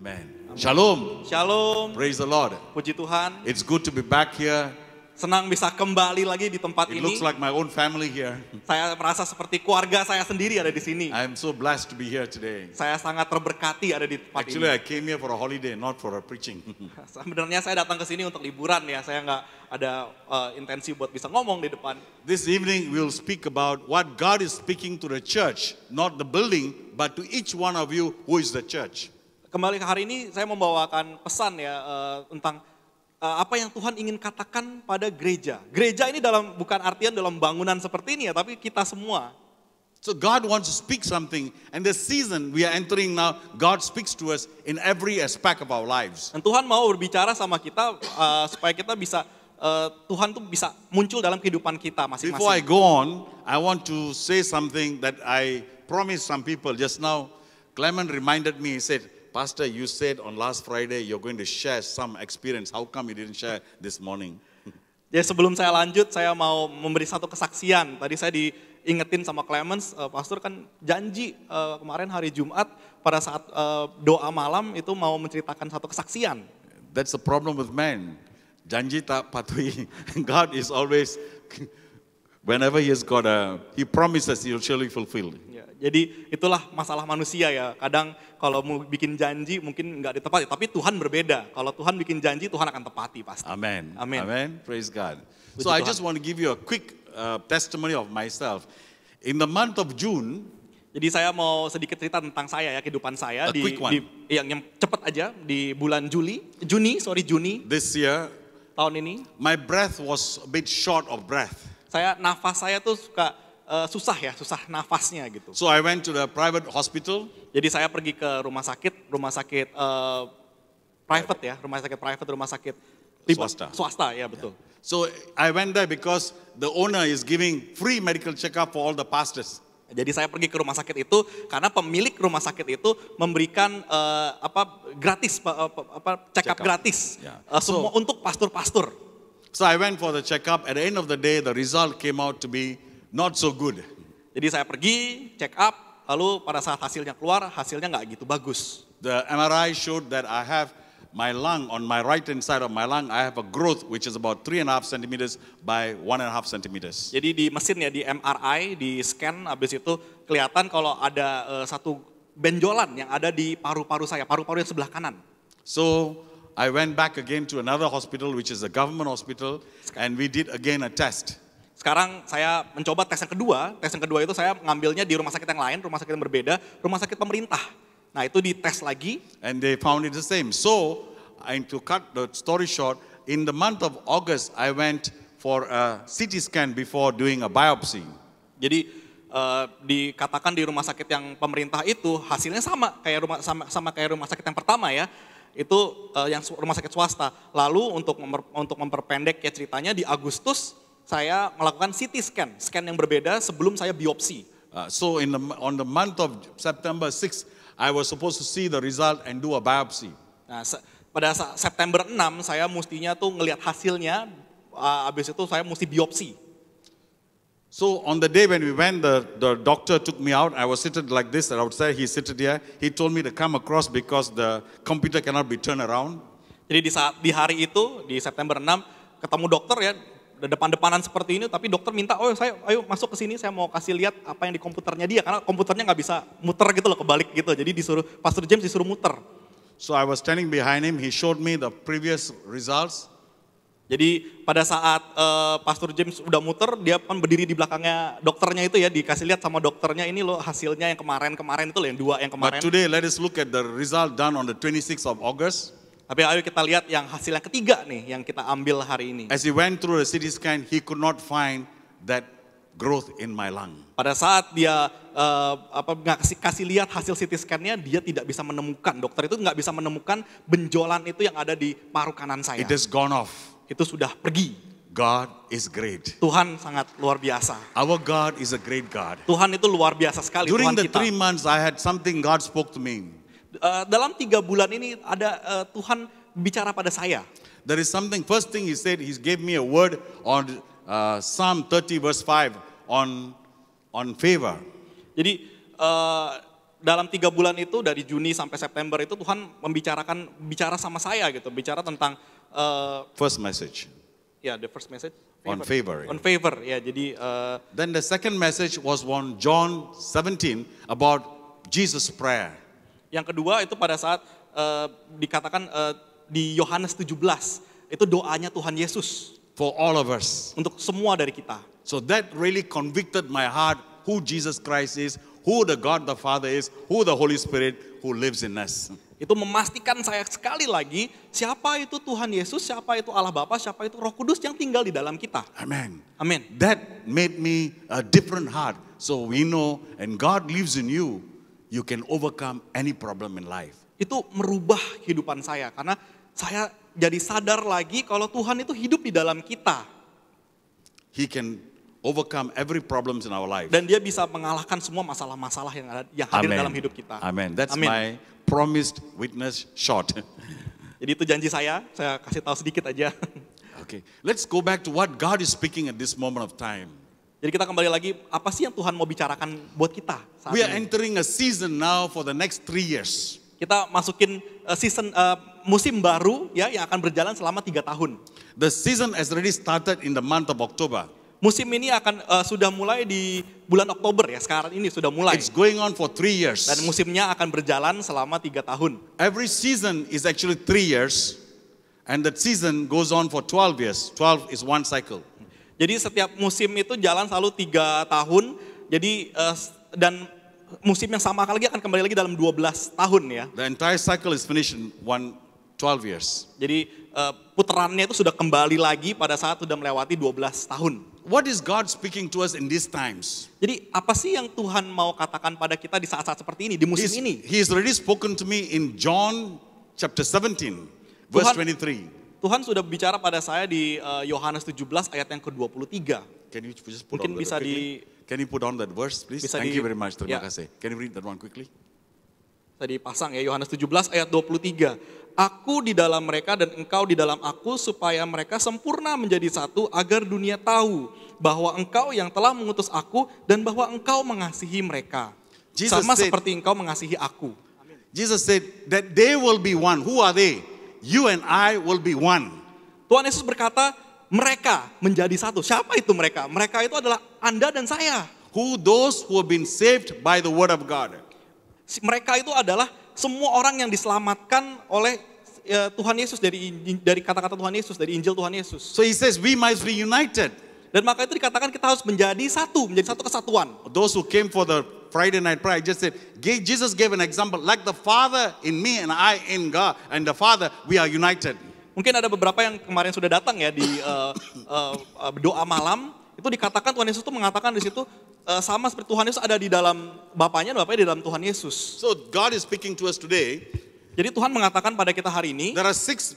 Amen. Shalom. Shalom. Praise the Lord. Puji Tuhan. It's good to be back here. Senang bisa kembali lagi di tempat It ini. looks like my own family here. Saya merasa seperti keluarga saya sendiri ada di sini. I'm so blessed to be here today. Saya sangat terberkati ada di tempat Actually, ini. I came here for a holiday, not for a preaching. Sebenarnya saya datang ke sini untuk liburan ya. Saya nggak ada intensi buat bisa ngomong di depan. This evening, we'll speak about what God is speaking to the church, not the building, but to each one of you who is the church. Kembali ke hari ini saya membawakan pesan ya tentang apa yang Tuhan ingin katakan pada gereja. Gereja ini bukan artian dalam bangunan seperti ini ya, tapi kita semua. So God wants to speak something, and this season we are entering now, God speaks to us in every aspect of our lives. Dan Tuhan mau berbicara sama kita supaya kita bisa Tuhan tuh bisa muncul dalam kehidupan kita masing-masing. Before I go on, I want to say something that I promised some people just now. Clement reminded me, he said, Pastor, you said on last Friday you're going to share some experience. How come you didn't share this morning? Jadi sebelum saya lanjut, saya mau memberi satu kesaksian. Tadi saya diingetin sama Clemens, Pastor kan janji kemarin hari Jumat pada saat doa malam itu mau menceritakan satu kesaksian. That's the problem with man. Janji tak patuhi. God is always, whenever he promises, he'll surely fulfill. Ya, jadi itulah masalah manusia ya. Kadang kalau mau bikin janji mungkin nggak ditepati, tapi Tuhan berbeda. Kalau Tuhan bikin janji, Tuhan akan tepati pasti. Amen. Amen. Amen. Praise God. Puji So I Tuhan. just want to give you a quick testimony of myself. In the month of June, Jadi saya mau sedikit cerita tentang saya ya, kehidupan saya A quick one. yang cepat aja di bulan Juni this year, tahun ini. my breath was a bit short of breath. Nafas saya tuh suka susah nafasnya gitu. So I went to the private hospital. Jadi saya pergi ke rumah sakit private ya, rumah sakit swasta ya betul. So I went there because the owner is giving free medical checkup for all the pastors. Jadi saya pergi ke rumah sakit itu karena pemilik rumah sakit itu memberikan gratis check up gratis Ya. semua untuk pastor-pastor. So I went for the checkup. At the end of the day, the result came out to be not so good. Jadi saya pergi check up, lalu pada saat hasilnya keluar, hasilnya nggak gitu bagus. The MRI showed that I have my lung, on my right hand side of my lung, I have a growth which is about 3.5 centimeters by 1.5 centimeters. Jadi di mesin ya, di MRI, di scan, habis itu kelihatan kalau ada satu benjolan yang ada di paru-paru saya, paru-paru yang sebelah kanan. So I went back again to another hospital, which is a government hospital, and we did again a test. Sekarang saya mencoba tes yang kedua. Tes yang kedua itu saya ngambilnya di rumah sakit yang lain, rumah sakit yang berbeda, rumah sakit pemerintah. Nah itu dites lagi. And they found it the same. So, to cut the story short, in the month of August, I went for a CT scan before doing a biopsy. Jadi dikatakan di rumah sakit yang pemerintah itu hasilnya sama kayak rumah sakit yang pertama ya. Itu yang rumah sakit swasta. Lalu untuk memperpendek ya ceritanya, di Agustus saya melakukan CT scan yang berbeda sebelum saya biopsi. So on the month of September 6, I was supposed to see the result and do a biopsy. Nah, pada September 6 saya mestinya tuh ngelihat hasilnya, habis itu saya mesti biopsi. So on the day when we went, the doctor took me out. I was seated like this outside. He seated here. He told me to come across because the computer cannot be turned around. Jadi di hari itu, di September 6, ketemu dokter ya, depan-depanan seperti ini, tapi dokter minta, ayo masuk ke sini, saya mau kasih lihat apa yang di komputernya dia, karena komputernya nggak bisa muter gitu loh, kebalik gitu. Jadi Pastor James disuruh muter. So I was standing behind him. He showed me the previous results. Jadi pada saat Pastor James udah muter, dia kan berdiri di belakangnya dokternya itu ya, dikasih lihat sama dokternya, ini loh hasilnya yang kemarin itu loh, yang dua yang kemarin. But today, let us look at the result done on the 26th of August. Tapi ayo kita lihat yang hasil yang ketiga nih, yang kita ambil hari ini. As he went through the CT scan, he could not find that growth in my lung. Pada saat dia kasih lihat hasil CT scan-nya, dia tidak bisa menemukan, dokter itu nggak bisa menemukan benjolan itu yang ada di paru kanan saya. It has gone off. Itu sudah pergi. God is great. Tuhan sangat luar biasa. Our God is a great God. Tuhan itu luar biasa sekali. During Tuhan the kita. 3 months, I had something God spoke to me. Dalam 3 bulan ini ada Tuhan bicara pada saya. There is something, first thing he said, he gave me a word on Psalm 30 verse 5 on favor. Jadi dalam 3 bulan itu dari Juni sampai September itu Tuhan bicara sama saya gitu, bicara tentang First message the first message on favor. on favor ya. Jadi Then the second message was on John 17 about Jesus' prayer. yang kedua itu pada saat dikatakan di Yohanes 17 itu doanya Tuhan Yesus For all of us. untuk semua dari kita. So that really convicted my heart who Jesus Christ is, who the God the Father is, who the Holy Spirit who lives in us. Itu memastikan saya sekali lagi siapa itu Tuhan Yesus, siapa itu Allah Bapa, siapa itu Roh Kudus yang tinggal di dalam kita. Amen. Amin. That made me a different heart. So we know, and God lives in you, you can overcome any problem in life. Itu merubah kehidupan saya karena saya jadi sadar lagi kalau Tuhan itu hidup di dalam kita. He can overcome every problems in our life. Dan dia bisa mengalahkan semua masalah-masalah yang hadir dalam hidup kita. Amen. That's Amin. my promised witness short. Jadi itu janji saya kasih tahu sedikit aja. Okay. Let's go back to what God is speaking at this moment of time. Jadi kita kembali lagi, apa sih yang Tuhan mau bicarakan buat kita saat We are ini? entering a season now for the next 3 years. Kita masukin musim baru ya yang akan berjalan selama 3 tahun. The season has already started in the month of October. Musim ini akan sudah mulai di bulan Oktober ya, sekarang ini sudah mulai. It's going on for 3 years. Dan musimnya akan berjalan selama 3 tahun. Every season is actually 3 years, and that season goes on for 12 years. 12 is one cycle. Jadi setiap musim itu jalan selalu 3 tahun. Jadi dan musim yang sama lagi akan kembali lagi dalam 12 tahun ya. The entire cycle is finished in 12 years. Jadi putarannya itu sudah kembali lagi pada saat sudah melewati 12 tahun. What is God speaking to us in these times? Jadi apa sih yang Tuhan mau katakan pada kita di saat-saat seperti ini, di musim ini? He's already spoken to me in John chapter 17, verse Tuhan- 23. Tuhan sudah bicara pada saya di Yohanes 17 ayat yang ke-23. Can you just put Mungkin on that bisa quickly? Can you put on that verse, please? Bisa Thank di- you very much. Terima ya. kasih. Can you read that one quickly? Tadi pasang ya, Yohanes 17 ayat 23. Aku di dalam mereka dan engkau di dalam aku supaya mereka sempurna menjadi satu agar dunia tahu bahwa engkau yang telah mengutus aku dan bahwa engkau mengasihi mereka. Jesus Sama said- seperti engkau mengasihi aku. Jesus said that they will be one. Who are they? You and I will be one. Tuhan Yesus berkata, mereka menjadi satu. Siapa itu mereka? Mereka itu adalah Anda dan saya. Who? Those who have been saved by the word of God. Mereka itu adalah semua orang yang diselamatkan oleh Tuhan Yesus dari kata-kata Tuhan Yesus, dari Injil Tuhan Yesus. So he says we must be united. Dan maka itu dikatakan kita harus menjadi satu kesatuan. Those who came for the Friday night prayer, I just said, Jesus gave an example, like the Father in me and I in God, and the Father, we are united. Mungkin ada beberapa yang kemarin sudah datang ya di doa malam, itu dikatakan Tuhan Yesus itu mengatakan di situ sama seperti Tuhan Yesus ada di dalam Bapaknya, dan Bapaknya di dalam Tuhan Yesus. So God is speaking to us today. Jadi Tuhan mengatakan pada kita hari ini, There are 6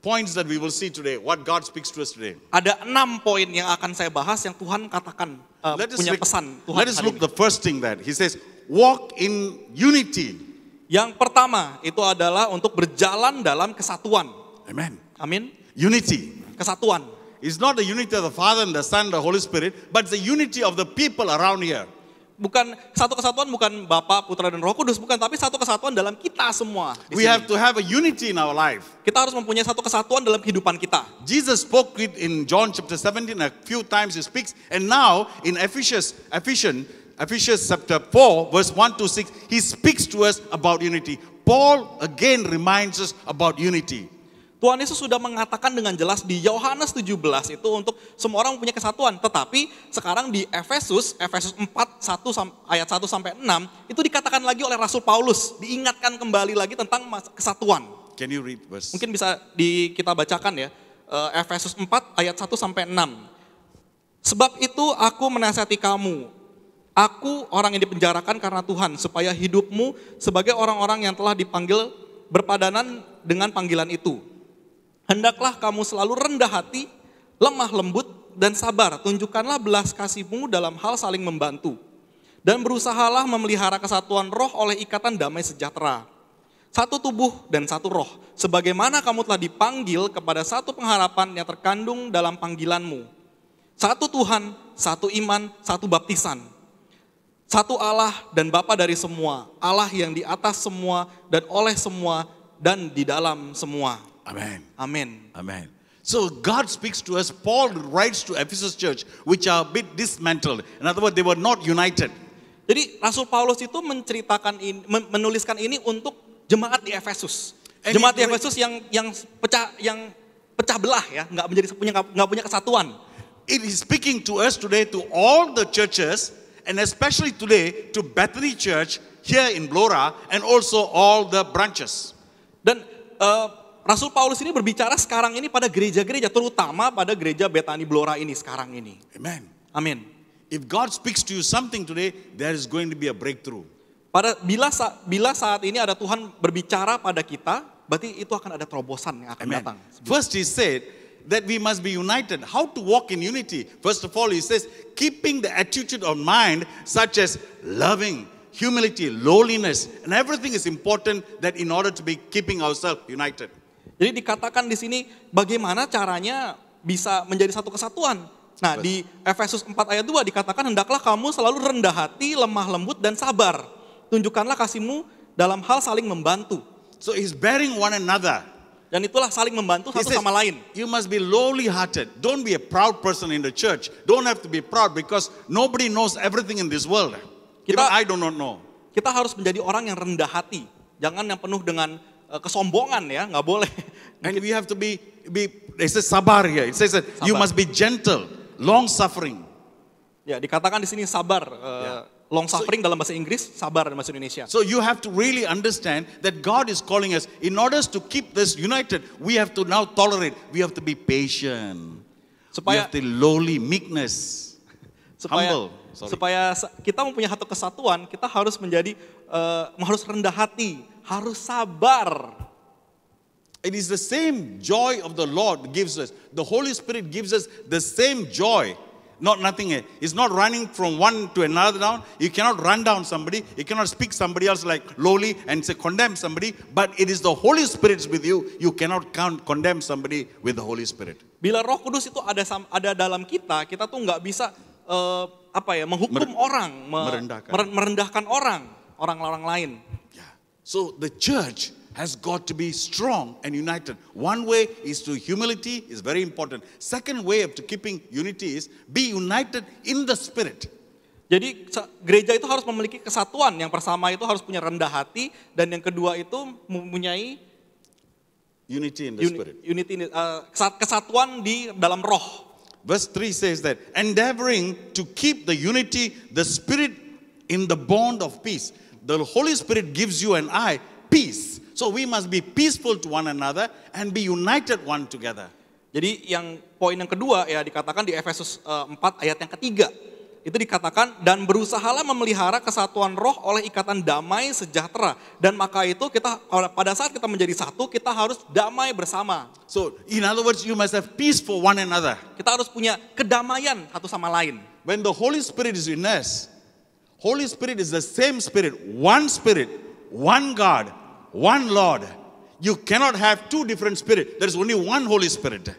points that we will see today, what God speaks to us today. ada 6 poin yang akan saya bahas yang Tuhan katakan punya pesan Tuhan let us hari look ini. the first thing that he says, walk in unity. Yang pertama itu adalah untuk berjalan dalam kesatuan. Amen. Amin. Unity. Kesatuan. It's not the unity of the Father and the Son and the Holy Spirit, but it's the unity of the people around here. Bukan satu kesatuan, bukan Bapa, Putra dan Roh Kudus, bukan, tapi satu kesatuan dalam kita semua. di We sini. have to have a unity in our life. Kita harus mempunyai satu kesatuan dalam kehidupan kita. Jesus spoke it in John chapter 17, a few times he speaks, and now in Ephesians chapter 4, verse 1 to 6, he speaks to us about unity. Paul again reminds us about unity. Tuhan Yesus sudah mengatakan dengan jelas di Yohanes 17 itu untuk semua orang mempunyai kesatuan. Tetapi sekarang di Efesus 4, ayat 1 sampai 6, itu dikatakan lagi oleh Rasul Paulus. Diingatkan kembali lagi tentang kesatuan. Can you read verse? Mungkin bisa kita bacakan ya. Efesus 4 ayat 1 sampai 6. Sebab itu aku menasihati kamu. Aku orang yang dipenjarakan karena Tuhan. Supaya hidupmu sebagai orang-orang yang telah dipanggil berpadanan dengan panggilan itu. Hendaklah kamu selalu rendah hati, lemah lembut, dan sabar. Tunjukkanlah belas kasihmu dalam hal saling membantu. Dan berusahalah memelihara kesatuan roh oleh ikatan damai sejahtera. Satu tubuh dan satu roh. Sebagaimana kamu telah dipanggil kepada satu pengharapan yang terkandung dalam panggilanmu. Satu Tuhan, satu iman, satu baptisan. Satu Allah dan Bapa dari semua, Allah yang di atas semua dan oleh semua dan di dalam semua. Amen. Amin. Amen. So God speaks to us. Paul writes to Ephesus church, which are a bit dismantled. In other words, they were not united. Jadi Rasul Paulus itu menceritakan ini, menuliskan ini untuk jemaat di Efesus. And Jemaat it- di Efesus yang pecah belah ya, nggak punya kesatuan. It is speaking to us today, to all the churches, and especially today to Bethany Church here in Blora, and also all the branches. Dan Rasul Paulus ini berbicara sekarang ini pada gereja-gereja, terutama pada gereja Bethany Blora ini sekarang ini. Amen. Amin. If God speaks to you something today, there is going to be a breakthrough. Bila saat ini ada Tuhan berbicara pada kita, berarti itu akan ada terobosan yang akan Amen. datang. First he said that we must be united. How to walk in unity? First of all, he says, keeping the attitude of mind such as loving, humility, lowliness, and everything is important that in order to be keeping ourselves united. Jadi dikatakan di sini bagaimana caranya bisa menjadi satu kesatuan. Nah, di Efesus 4 ayat 2 dikatakan hendaklah kamu selalu rendah hati, lemah lembut dan sabar. Tunjukkanlah kasihmu dalam hal saling membantu. So he's bearing one another. Dan itulah saling membantu He satu says, sama lain. you must be lowly hearted. Don't be a proud person in the church. Don't have to be proud because nobody knows everything in this world. Even I do not know. Kita harus menjadi orang yang rendah hati. Jangan yang penuh dengan kesombongan ya, nggak boleh. And we have to be it says sabar here. It says that you Sabar. must be gentle, long suffering. Ya, dikatakan di sini sabar. Long suffering dalam bahasa Inggris, sabar dalam bahasa Indonesia. So you have to really understand that God is calling us. In order to keep this united, we have to now tolerate. We have to be patient. We Supaya have to lowly, meekness, humble. Sorry. supaya kita mempunyai satu kesatuan, kita harus menjadi harus rendah hati, harus sabar. It is the same joy of the Lord gives us. The Holy Spirit gives us the same joy. Not nothing. It's not running from one to another down. You cannot run down somebody. You cannot speak somebody else like lowly and say condemn somebody. But it is the Holy Spirit with you. You cannot condemn somebody with the Holy Spirit. Bila Roh Kudus itu ada dalam kita tuh nggak bisa menghukum orang, merendahkan orang lain. Yeah. So the church has got to be strong and united. One way is through humility, is very important. Second way of keeping unity is be united in the Spirit. Jadi gereja itu harus memiliki kesatuan. Yang pertama itu harus punya rendah hati, dan yang kedua itu mempunyai Unity in the Spirit. kesatuan di dalam roh. Verse 3 says that, endeavoring to keep the unity, the Spirit in the bond of peace. The Holy Spirit gives you and I peace. So we must be peaceful to one another and be united one together. Jadi poin yang kedua ya dikatakan di Efesus 4 ayat yang ketiga. Itu dikatakan, dan berusahalah memelihara kesatuan roh oleh ikatan damai sejahtera. Dan maka itu pada saat kita menjadi satu, kita harus damai bersama. So in other words, you must have peace for one another. Kita harus punya kedamaian satu sama lain. When the Holy Spirit is in us, Holy Spirit is the same Spirit, one God, one Lord. You cannot have two different spirits. There is only one Holy Spirit.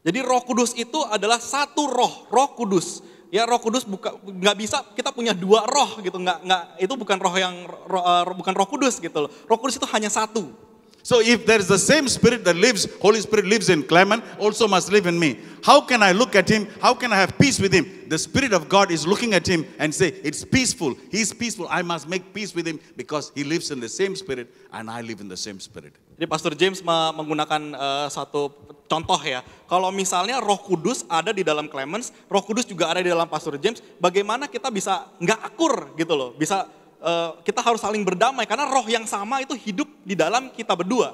Jadi Roh Kudus itu adalah satu roh, Roh Kudus. Ya, Roh Kudus nggak bisa kita punya dua roh gitu, nggak itu bukan bukan Roh Kudus gitu loh. Roh Kudus itu hanya satu. So if there is the same Spirit that lives, Holy Spirit lives in Clement, also must live in me. How can I look at him? How can I have peace with him? The Spirit of God is looking at him and say, it's peaceful. He's peaceful. I must make peace with him because he lives in the same Spirit and I live in the same Spirit. Jadi Pastor James menggunakan satu contoh ya. Kalau misalnya Roh Kudus ada di dalam Clemens, Roh Kudus juga ada di dalam Pastor James, bagaimana kita bisa nggak akur gitu loh, bisa kita harus saling berdamai karena roh yang sama itu hidup di dalam kita berdua.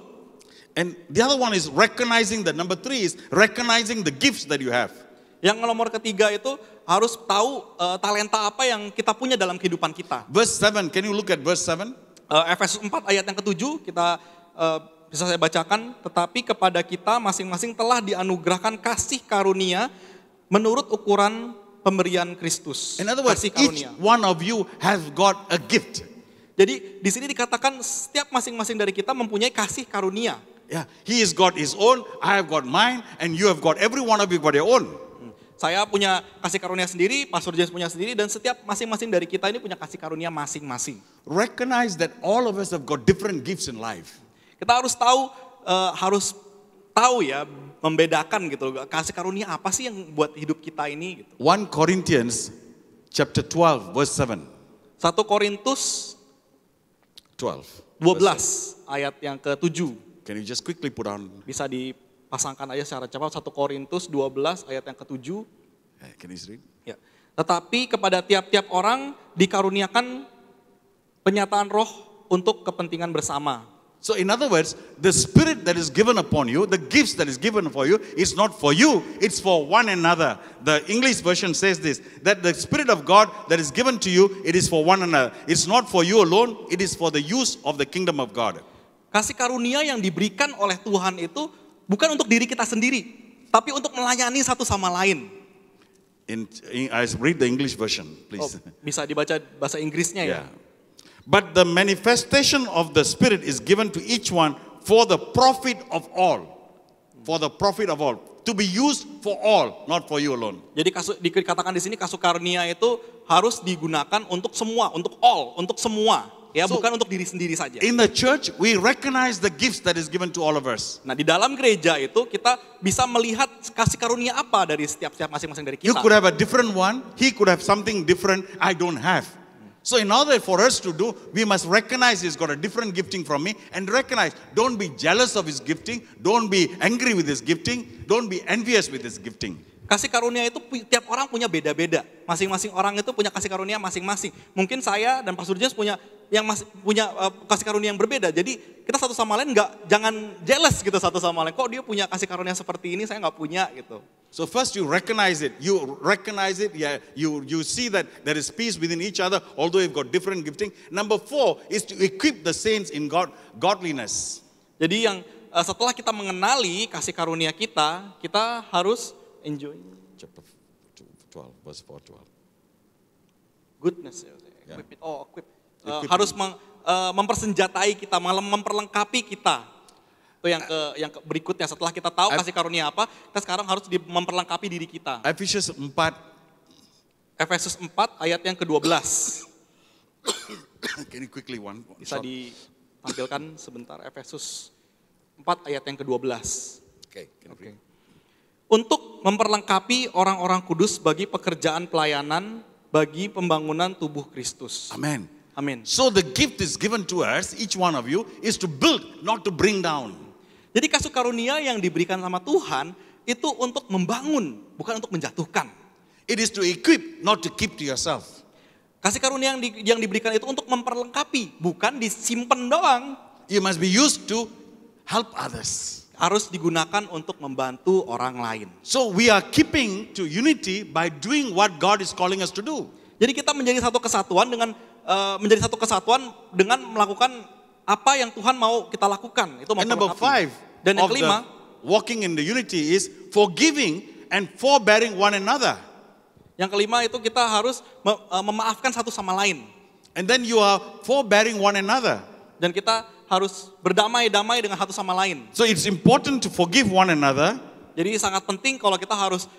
And the other one is recognizing, the number 3 is recognizing the gifts that you have. Yang nomor ketiga itu harus tahu talenta apa yang kita punya dalam kehidupan kita. Verse 7, can you look at verse 7? Efesus 4 ayat yang ke-7 kita bisa saya bacakan. Tetapi kepada kita masing-masing telah dianugerahkan kasih karunia menurut ukuran pemberian Kristus. In other words, Kasih each karunia. one of you has got a gift. Jadi di sini dikatakan setiap masing-masing dari kita mempunyai kasih karunia. Yeah, he has got his own, I have got mine, and you have got, every one of you got your own. Saya punya kasih karunia sendiri, Pastor James punya sendiri, dan setiap masing-masing dari kita ini punya kasih karunia masing-masing. Recognize that all of us have got different gifts in life. Kita harus tahu ya, membedakan gitu, kasih karunia apa sih yang buat hidup kita ini gitu. 1 Corinthians chapter 12 verse 7. 1 Korintus 12. 12 ayat yang ke-7. Can you just quickly put on? Bisa dipasangkan aja secara cepat, 1 Korintus 12 ayat yang ke-7. Can you read? Ya. Tetapi kepada tiap-tiap orang dikaruniakan penyataan roh untuk kepentingan bersama. So in other words, the spirit that is given upon you, the gifts that is given for you, is not for you, it's for one another. The English version says this, that the spirit of God that is given to you, it is for one another. It's not for you alone, it is for the use of the kingdom of God. Kasih karunia yang diberikan oleh Tuhan itu bukan untuk diri kita sendiri, tapi untuk melayani satu sama lain. I read the English version, please. Bisa dibaca bahasa Inggrisnya ya. Yeah. But the manifestation of the Spirit is given to each one for the profit of all. For the profit of all. To be used for all, not for you alone. Jadi dikatakan di sini kasih karunia itu harus digunakan untuk semua, untuk all, untuk semua. Ya, bukan untuk diri sendiri saja. In the church, we recognize the gifts that is given to all of us. Nah, di dalam gereja itu kita bisa melihat kasih karunia apa dari setiap masing-masing dari kita. You could have a different one. He could have something different I don't have. So in order for us to do, we must recognize he's got a different gifting from me and recognize, don't be jealous of his gifting, don't be angry with his gifting, don't be envious with his gifting. Kasih karunia itu tiap orang punya beda-beda. Masing-masing orang itu punya kasih karunia masing-masing. Mungkin saya dan Pastor James punya kasih karunia yang berbeda. Jadi kita satu sama lain jangan jealous gitu satu sama lain. Kok dia punya kasih karunia seperti ini, saya nggak punya gitu. So first you recognize it. Yeah, you see that there is peace within each other, although you've got different gifting. Number 4 is to equip the saints in godliness. Jadi yang setelah kita mengenali kasih karunia kita harus enjoy. Chapter 12, verse 4, 12. Goodness. Yeah. Equip. Harus mempersenjatai kita, memperlengkapi kita. Itu yang berikutnya, setelah kita tahu kasih karunia apa, kita sekarang harus memperlengkapi diri kita. Efesus 4 ayat yang ke-12. Can you quickly one Bisa shot? ditampilkan sebentar, Efesus 4 ayat yang ke-12. Okay, can you read? Untuk memperlengkapi orang-orang kudus bagi pekerjaan pelayanan, bagi pembangunan tubuh Kristus. Amen. Amin. So the gift is given to us, each one of you, is to build, not to bring down. Jadi kasih karunia yang diberikan sama Tuhan itu untuk membangun, bukan untuk menjatuhkan. It is to equip, not to keep to yourself. Kasih karunia yang diberikan itu untuk memperlengkapi, bukan disimpan doang. You must be used to help others. Harus digunakan untuk membantu orang lain. So we are keeping to unity by doing what God is calling us to do. Jadi kita menjadi satu kesatuan dengan melakukan apa yang Tuhan mau kita lakukan. Itu And number 5 Dan yang of kelima, the walking in the unity is forgiving and forbearing one another. Yang kelima itu kita harus memaafkan satu sama lain. And then you are forbearing one another. Dan kita harus berdamai-damai dengan satu sama lain. So it's important to forgive one another. Jadi sangat penting kalau kita harus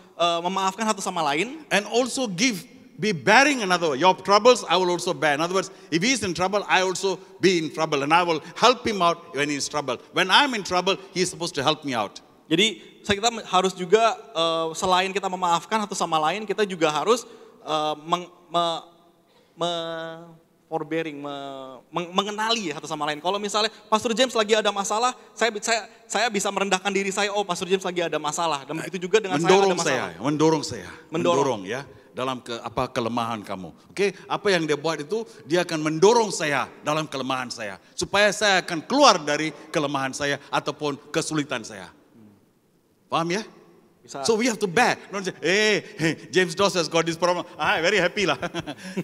memaafkan satu sama lain. And also be bearing another. Your troubles I will also bear. In other words, if he is in trouble, I also be in trouble. And I will help him out when he is in trouble. When I'm in trouble, he is supposed to help me out. Jadi kita harus juga selain kita memaafkan satu sama lain, kita juga harus mengenali satu sama lain. Kalau misalnya Pastor James lagi ada masalah, saya bisa merendahkan diri saya. Oh, Pastor James lagi ada masalah. Dan begitu juga dengan saya ada masalah. Mendorong ya dalam kelemahan kamu. Oke, apa yang dia buat itu dia akan mendorong saya dalam kelemahan saya supaya saya akan keluar dari kelemahan saya ataupun kesulitan saya. Paham ya? Bisa. So we have to bear. Don't say, hey, James Doss has got this problem. Very happy lah.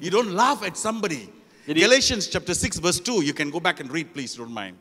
You don't laugh at somebody. Galatians chapter 6 verse 2, you can go back and read please, don't mind.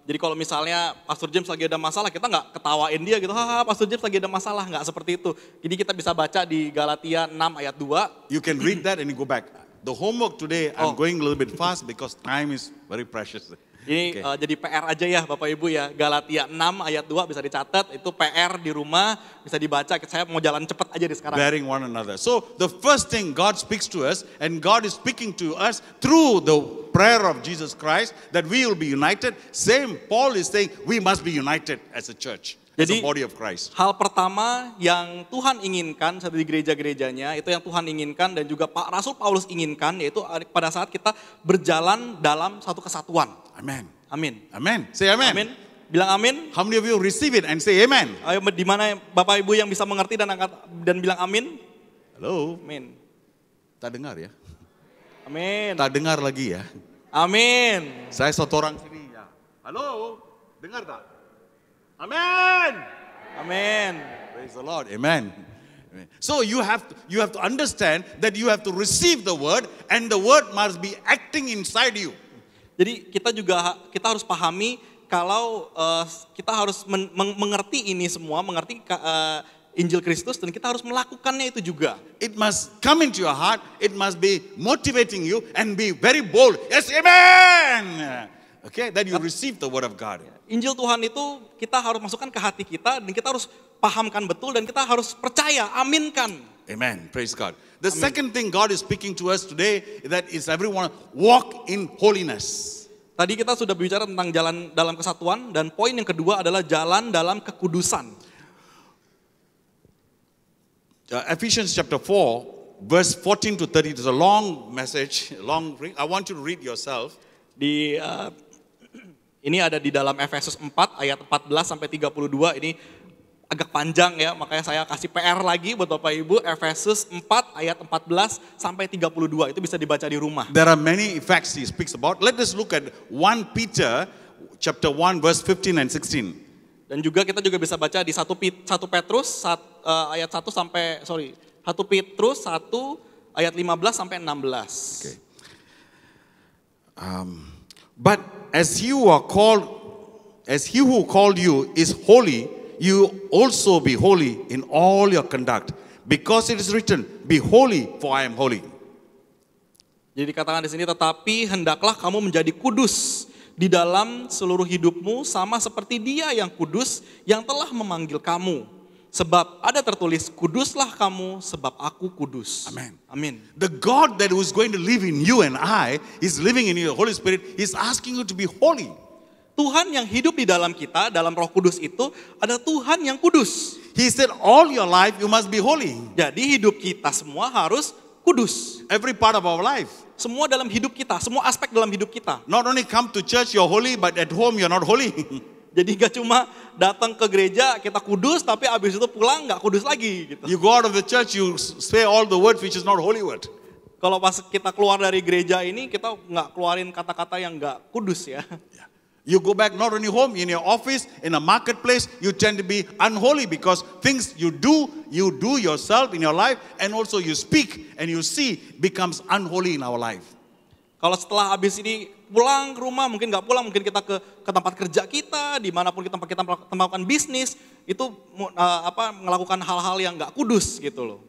Jadi kalau misalnya Pastor James lagi ada masalah, kita nggak ketawain dia gitu, haha Pastor James lagi ada masalah, nggak seperti itu. Jadi kita bisa baca di Galatia 6 ayat 2. You can read that and you go back. The homework today, I'm going a little bit fast because time is very precious. Ini jadi PR aja ya Bapak Ibu ya. Galatia 6 ayat 2 bisa dicatat. Itu PR di rumah, bisa dibaca. Saya mau jalan cepat aja di sekarang. Bearing one another. So the first thing God speaks to us, and God is speaking to us through the prayer of Jesus Christ, that we will be united. Same, Paul is saying we must be united as a church. As a Jadi body of Christ. hal pertama yang Tuhan inginkan di gereja-gerejanya, itu yang Tuhan inginkan dan juga Pak Rasul Paulus inginkan, yaitu pada saat kita berjalan dalam satu kesatuan. Amen. Amin. Amen. Say amen. Amin. Bilang amin. How many of you receive it and say amen? Ayo, di mana Bapak Ibu yang bisa mengerti dan bilang amin? Hello. Amin. Tak dengar ya? Amin. Tak dengar lagi ya? Amin. Saya satu orang sini ya. Halo. Dengar tak? Amen. Amin. Praise the Lord. Amen. So you have to understand that you have to receive the word, and the word must be acting inside you. Jadi kita harus pahami kalau kita harus mengerti ini semua, mengerti Injil Kristus, dan kita harus melakukannya itu juga. It must come into your heart. It must be motivating you and be very bold. Yes, amen. Okay, that you receive the word of God. Injil Tuhan itu kita harus masukkan ke hati kita dan kita harus pahamkan betul dan kita harus percaya, aminkan. Amen. Praise God. The second thing God is speaking to us today, that is everyone walk in holiness. Tadi kita sudah bicara tentang jalan dalam kesatuan, dan poin yang kedua adalah jalan dalam kekudusan. Ephesians chapter 4, verse 14 to 30. It's a long message, long read. I want you to read yourself. Ini ada di dalam Efesus 4 ayat 14 sampai 32. Ini agak panjang ya, makanya saya kasih PR lagi buat Bapak Ibu. Efesus 4 ayat 14 sampai 32. Itu bisa dibaca di rumah. There are many effects he speaks about. Let us look at 1 Peter chapter 1 verse 15 and 16. Dan juga kita juga bisa baca di 1 Petrus ayat 1 Petrus 1 ayat 15 sampai 16. Okay. But as he who called you is holy, you also be holy in all your conduct, because it is written, "Be holy, for I am holy." Jadi dikatakan di sini, tetapi hendaklah kamu menjadi kudus di dalam seluruh hidupmu, sama seperti Dia yang kudus yang telah memanggil kamu. Sebab ada tertulis, kuduslah kamu sebab aku kudus. Amen. Amin. The God that was going to live in you and I is living in you. The Holy Spirit is asking you to be holy. Tuhan yang hidup di dalam kita, dalam Roh Kudus itu adalah Tuhan yang kudus. He said all your life you must be holy. Jadi hidup kita semua harus kudus. Every part of our life. Semua dalam hidup kita, semua aspek dalam hidup kita. Not only come to church you're holy, but at home you're not holy. Jadi gak cuma datang ke gereja kita kudus, tapi abis itu pulang gak kudus lagi. Gitu. You go out of the church, you say all the words which is not holy word. Kalau pas kita keluar dari gereja ini, kita gak keluarin kata-kata yang gak kudus ya. You go back not only home, in your office, in a marketplace, you tend to be unholy because things you do yourself in your life, and also you speak and you see becomes unholy in our life. Kalau setelah habis ini pulang ke rumah, mungkin nggak pulang, mungkin kita ke tempat kerja kita, dimanapun kita melakukan bisnis, itu melakukan hal-hal yang nggak kudus gitu loh.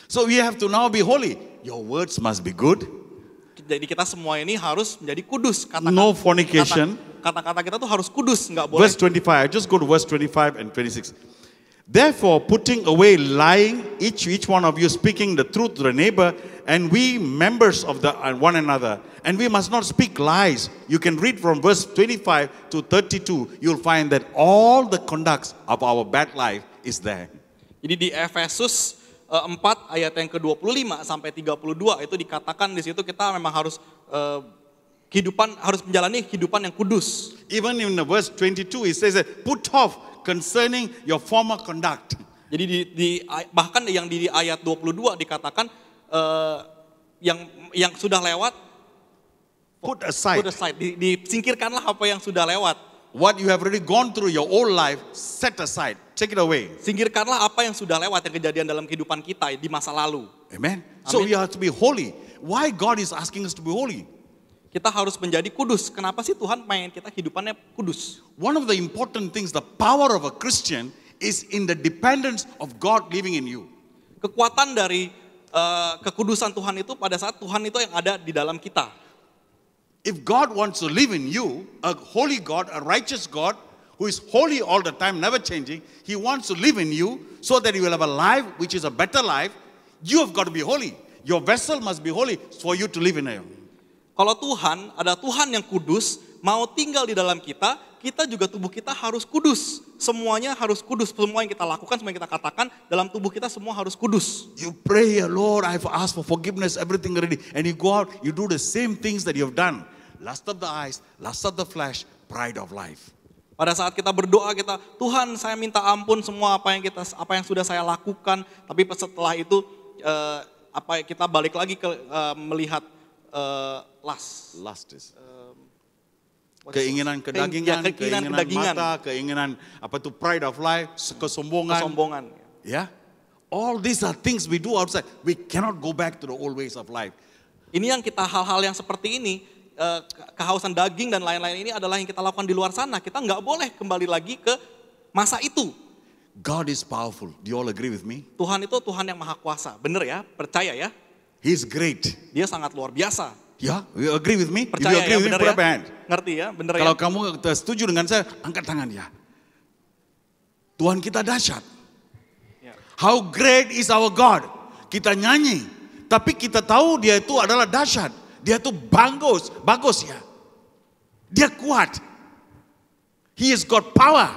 So we have to now be holy. Your words must be good. Jadi kita semua ini harus menjadi kudus. No fornication. Kata-kata kita tuh harus kudus, nggak boleh. Verse 25, I just go to verse 25 and 26. Therefore, putting away lying, each one of you speaking the truth to the neighbor, and we members of one another, and we must not speak lies. You can read from verse 25 to 32. You'll find that all the conducts of our bad life is there. Jadi di Efesus 4 ayat yang ke-25 sampai 32 itu dikatakan di situ kita memang harus harus menjalani kehidupan yang kudus. Even in the verse 22 it says that put off concerning your former conduct. Jadi bahkan yang di ayat 22 dikatakan yang sudah lewat put aside. Disingkirkanlah apa yang sudah lewat. What you have already gone through your old life, set aside. Take it away. Singkirkanlah apa yang sudah lewat, yang kejadian dalam kehidupan kita di masa lalu. Amen. So we have to be holy. Why God is asking us to be holy? Kita harus menjadi kudus. Kenapa sih Tuhan pengen kita kehidupannya kudus? One of the important things, the power of a Christian is in the dependence of God living in you. Kekuatan dari kekudusan Tuhan itu pada saat Tuhan itu yang ada di dalam kita. If God wants to live in you, a holy God, a righteous God, who is holy all the time, never changing, He wants to live in you so that you will have a life which is a better life. You have got to be holy. Your vessel must be holy for you to live in it. Kalau Tuhan, ada Tuhan yang kudus, mau tinggal di dalam kita, kita juga tubuh kita harus kudus. Semuanya harus kudus, semua yang kita lakukan, semua yang kita katakan, dalam tubuh kita semua harus kudus. You pray, Lord, I've asked for forgiveness, everything already. And you go out, you do the same things that you have done. Lust of the eyes, lust of the flesh, pride of life. Pada saat kita berdoa, kita, Tuhan saya minta ampun semua apa yang sudah saya lakukan. Tapi setelah itu, kita balik lagi ke melihat Lust is keinginan kedagingan, keinginan mata, keinginan pride of life, kesombongan. Ya, all these are things we do outside. We cannot go back to the old ways of life. Ini yang kita hal-hal yang seperti ini, kehausan daging dan lain-lain ini adalah yang kita lakukan di luar sana. Kita nggak boleh kembali lagi ke masa itu. God is powerful. Do you all agree with me? Tuhan itu Tuhan yang maha kuasa. Bener ya? Percaya ya? He's great. Dia sangat luar biasa. Ya, you agree with me? Percaya If you agree ya, with me, bener put ya? up your hand. Ngerti ya? Bener Kalau ya? kamu setuju dengan saya, angkat tangan ya. Tuhan kita dahsyat. Ya. How great is our God. Kita nyanyi, tapi kita tahu dia itu adalah dahsyat. Dia itu bagus ya. Dia kuat. He has got power.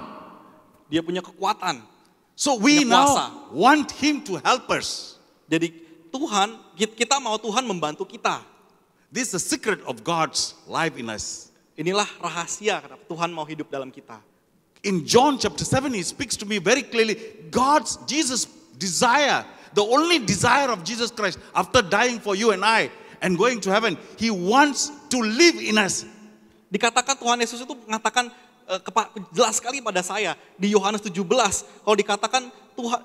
Dia punya kekuatan. So we Punya kuasa. now want Him to help us. Jadi Tuhan, kita mau Tuhan membantu kita. This is the secret of God's life in us. Inilah rahasia kenapa Tuhan mau hidup dalam kita. In John chapter 7, He speaks to me very clearly. Jesus' desire, the only desire of Jesus Christ after dying for you and I and going to heaven, He wants to live in us. Dikatakan Tuhan Yesus itu mengatakan jelas sekali pada saya di Yohanes 17. Kalau dikatakan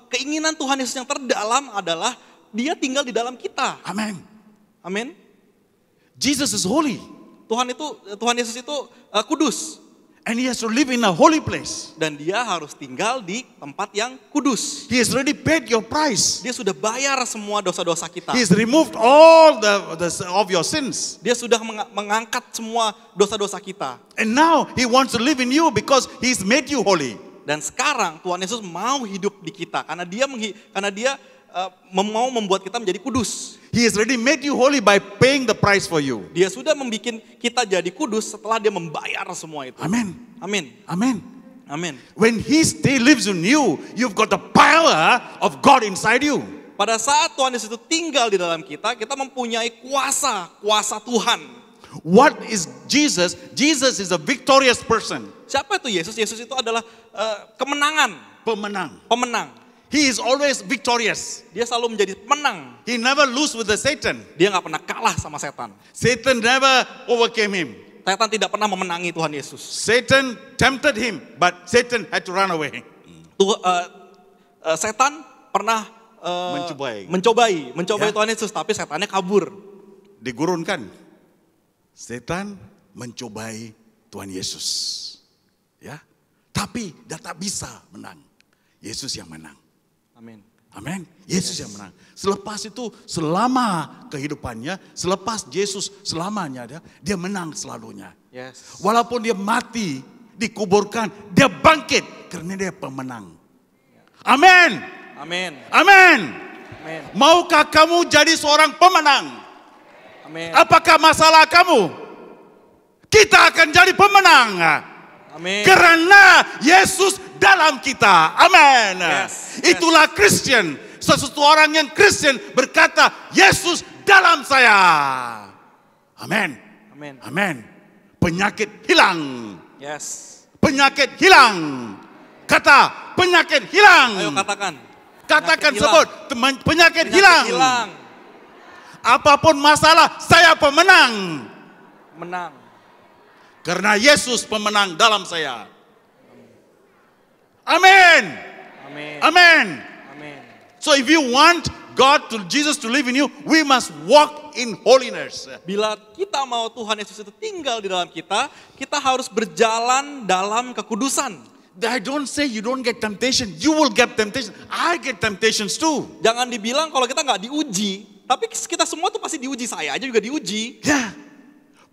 keinginan Tuhan Yesus yang terdalam adalah Dia tinggal di dalam kita. Amen. Amin. Jesus is holy. Tuhan Yesus itu kudus. And He has to live in a holy place. Dan Dia harus tinggal di tempat yang kudus. He has already paid your price. Dia sudah bayar semua dosa-dosa kita. He has removed all of your sins. Dia sudah mengangkat semua dosa-dosa kita. And now He wants to live in you because He's made you holy. Dan sekarang Tuhan Yesus mau hidup di kita karena Dia mau membuat kita menjadi kudus. He has already made you holy by paying the price for you. Dia sudah membuat kita jadi kudus setelah Dia membayar semua itu. Amen. Amin. Amen. Amin. When He lives in you, you've got the power of God inside you. Pada saat Tuhan Yesus itu tinggal di dalam kita mempunyai kuasa Tuhan. What is Jesus? Jesus is a victorious person. Siapa itu Yesus? Yesus itu adalah kemenangan. Pemenang. He is always victorious. Dia selalu menjadi pemenang. He never lose with the Satan. Dia nggak pernah kalah sama setan. Satan never overcame him. Setan tidak pernah memenangi Tuhan Yesus. Satan tempted him, but Satan had to run away. Setan pernah mencobai ya? Tuhan Yesus, tapi setannya kabur. Digurunkan. Setan mencobai Tuhan Yesus. Ya, tapi dia tak bisa menang. Yesus yang menang. Amin. Amin. Yesus yang menang. Selepas itu, selama kehidupannya, selepas Yesus selamanya, dia menang selalunya. Yes. Walaupun dia mati, dikuburkan, dia bangkit karena dia pemenang. Amin. Amin. Amin. Amin. Maukah kamu jadi seorang pemenang? Amin. Apakah masalah kamu? Kita akan jadi pemenang. Amin. Karena Yesus dalam kita. Amin. Yes. Itulah Kristen. Seseorang yang Kristen berkata, Yesus dalam saya. Amin. Amin. Amin. Penyakit hilang. Yes. Penyakit hilang. Kata penyakit hilang. Ayo katakan. Katakan penyakit sebut penyakit hilang. Apapun masalah, saya pemenang. Menang. Karena Yesus pemenang dalam saya. Amin. Amin. Amin. Amin. So if you want Jesus to live in you, we must walk in holiness. Bila kita mau Tuhan Yesus itu tinggal di dalam kita, kita harus berjalan dalam kekudusan. I don't say you don't get temptation. You will get temptation. I get temptations too. Jangan dibilang kalau kita nggak diuji, tapi kita semua tuh pasti diuji. Saya aja juga diuji. Yeah.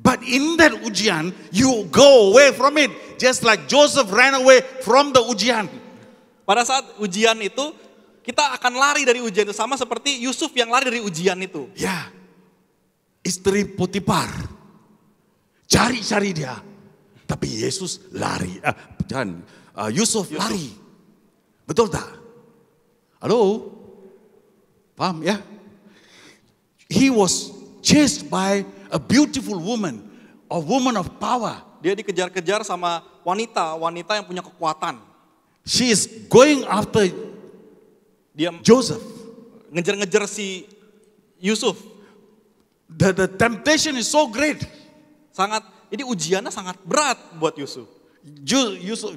But in that ujian, you go away from it. Just like Joseph ran away from the ujian. Pada saat ujian itu, kita akan lari dari ujian itu. Sama seperti Yusuf yang lari dari ujian itu. Ya, istri Potifar cari-cari dia. Tapi Yesus lari. Yusuf lari. Betul tak? Halo? Paham ya? He was chased by a beautiful woman, a woman of power. Dia dikejar-kejar sama wanita yang punya kekuatan. She is going after Dia Joseph. ngejar-ngejar si Yusuf. The temptation is so great. Ini ujiannya sangat berat buat Yusuf.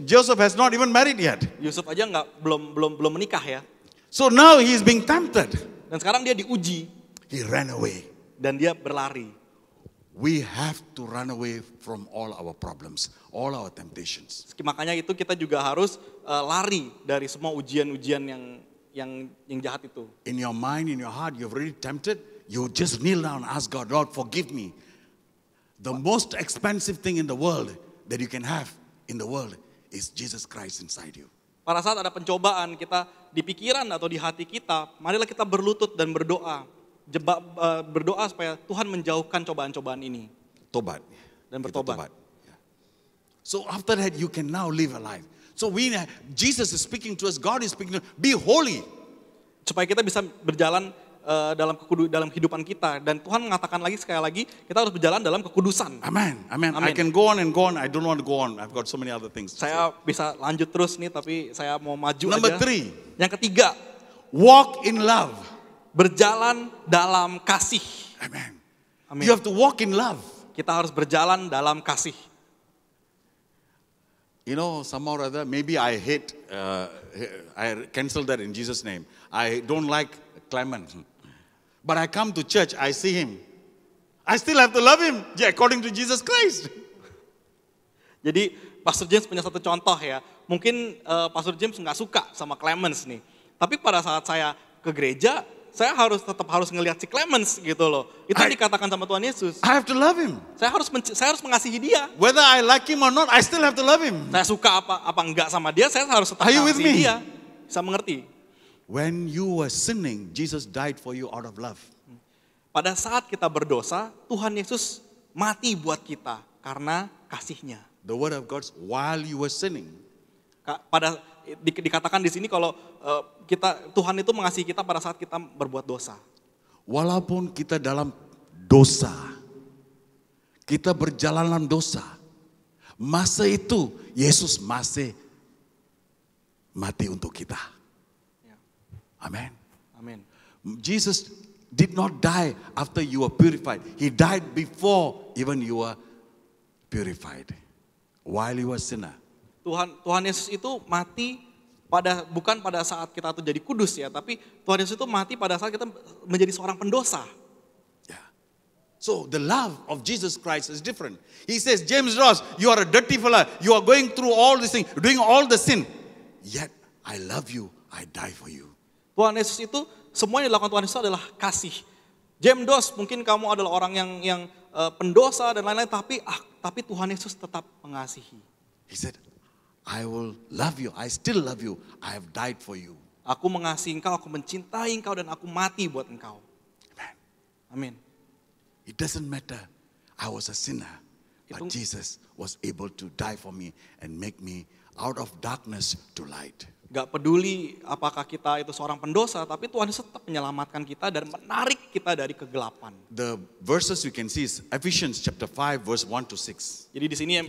Joseph has not even married yet. Yusuf aja belum menikah ya. So now he is being tempted. Dan sekarang dia diuji He ran away. dan dia berlari. We have to run away from all our problems, all our temptations. Makanya itu kita juga harus lari dari semua ujian-ujian yang jahat itu. In your mind, in your heart, you've already tempted. You just kneel down and ask God, Lord, forgive me. The most expensive thing in the world that you can have in the world is Jesus Christ inside you. Pada saat ada pencobaan kita di pikiran atau di hati kita, marilah kita berlutut dan berdoa. Berdoa supaya Tuhan menjauhkan cobaan-cobaan ini. Tobat. Dan bertobat. Kita tobat. So after that you can now live a life. So Jesus is speaking to us, God is speaking to us, be holy. Supaya kita bisa berjalan dalam kehidupan kita. Dan Tuhan mengatakan sekali lagi, kita harus berjalan dalam kekudusan. Amen. I can go on and go on. I don't want to go on. I've got so many other things to Saya bisa lanjut terus nih, tapi saya mau maju Number aja. 3. Yang ketiga, Walk in love. berjalan dalam kasih. Amen. Amin. You have to walk in love. Kita harus berjalan dalam kasih. You know, somehow or other, maybe I hate, I cancel that in Jesus' name. I don't like Clement. But I come to church, I see him. I still have to love him, according to Jesus Christ. Jadi Pastor James punya satu contoh ya. Mungkin Pastor James nggak suka sama Clemens nih. Tapi pada saat saya ke gereja, saya tetap harus ngelihat si Clemens gitu loh. Itu yang dikatakan sama Tuhan Yesus. I have to love him. Saya harus mengasihi dia. Whether I like him or not, I still have to love him. Saya suka apa enggak sama dia, saya harus tetap Are you with mengasihi me? dia. Bisa mengerti? When you were sinning, Jesus died for you out of love. Pada saat kita berdosa, Tuhan Yesus mati buat kita karena kasihnya. The word of God, while you were sinning. Dikatakan di sini kalau Tuhan itu mengasihi kita pada saat kita berbuat dosa. Walaupun kita dalam dosa, kita berjalan dalam dosa, masa itu Yesus masih mati untuk kita. Amen. Amin. Jesus did not die after you were purified. He died before even you were purified. While you were sinner. Tuhan Yesus itu mati bukan pada saat kita tuh jadi kudus ya, tapi Tuhan Yesus itu mati pada saat kita menjadi seorang pendosa. Yeah. So the love of Jesus Christ is different. He says, James Ross, you are a dirty fella. You are going through all these things, doing all the sin. Yet I love you. I die for you. Tuhan Yesus itu semua yang dilakukan Tuhan Yesus adalah kasih. James Ross, mungkin kamu adalah orang yang pendosa dan lain-lain, tapi Tuhan Yesus tetap mengasihi. He said, I will love you. I still love you. I have died for you. Aku mengasihi engkau, aku mencintai engkau, dan aku mati buat engkau. Amen. Amin. It doesn't matter. I was a sinner. But Jesus was able to die for me and make me out of darkness to light. Gak peduli apakah kita itu seorang pendosa, tapi Tuhan Yesus tetap menyelamatkan kita dan menarik kita dari kegelapan. The verses you can see is Ephesians chapter 5 verse 1 to 6. Jadi di sini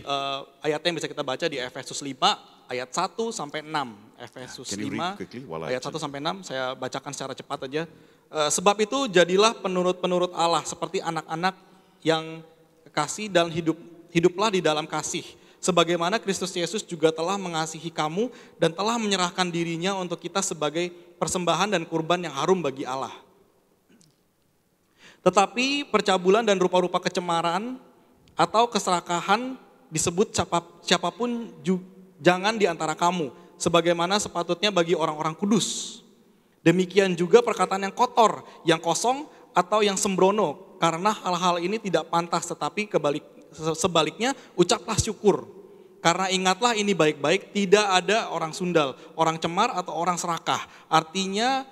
ayatnya yang bisa kita baca di Efesus 5 ayat 1 sampai 6. Efesus 5 ayat 1 sampai 6, saya bacakan secara cepat aja. Sebab itu jadilah penurut-penurut Allah seperti anak-anak yang kekasih dan hiduplah di dalam kasih. Sebagaimana Kristus Yesus juga telah mengasihi kamu dan telah menyerahkan dirinya untuk kita sebagai persembahan dan kurban yang harum bagi Allah. Tetapi percabulan dan rupa-rupa kecemaran atau keserakahan disebut siapapun jangan di antara kamu, sebagaimana sepatutnya bagi orang-orang kudus. Demikian juga perkataan yang kotor, yang kosong atau yang sembrono, karena hal-hal ini tidak pantas, tetapi sebaliknya ucaplah syukur. Karena ingatlah ini baik-baik, tidak ada orang sundal, orang cemar atau orang serakah. Artinya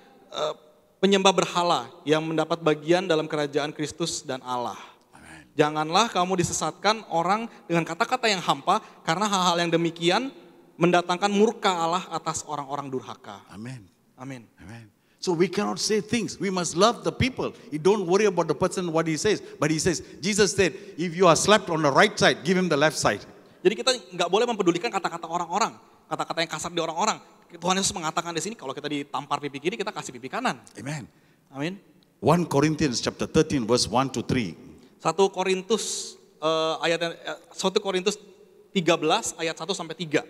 penyembah berhala yang mendapat bagian dalam kerajaan Kristus dan Allah. Amen. Janganlah kamu disesatkan orang dengan kata-kata yang hampa, karena hal-hal yang demikian mendatangkan murka Allah atas orang-orang durhaka. Amen. Amin. Amen. So we cannot say things. We must love the people. You don't worry about the person, what he says. But he says, Jesus said, if you are slapped on the right side, give him the left side. Jadi kita nggak boleh mempedulikan kata-kata orang-orang, kata-kata yang kasar di orang-orang. Tuhan Yesus mengatakan di sini, kalau kita ditampar pipi kiri, kita kasih pipi kanan. Amen. Amin. 1 Corinthians chapter 13 verse 1 to 3. 1 Korintus 13 ayat 1 sampai 3.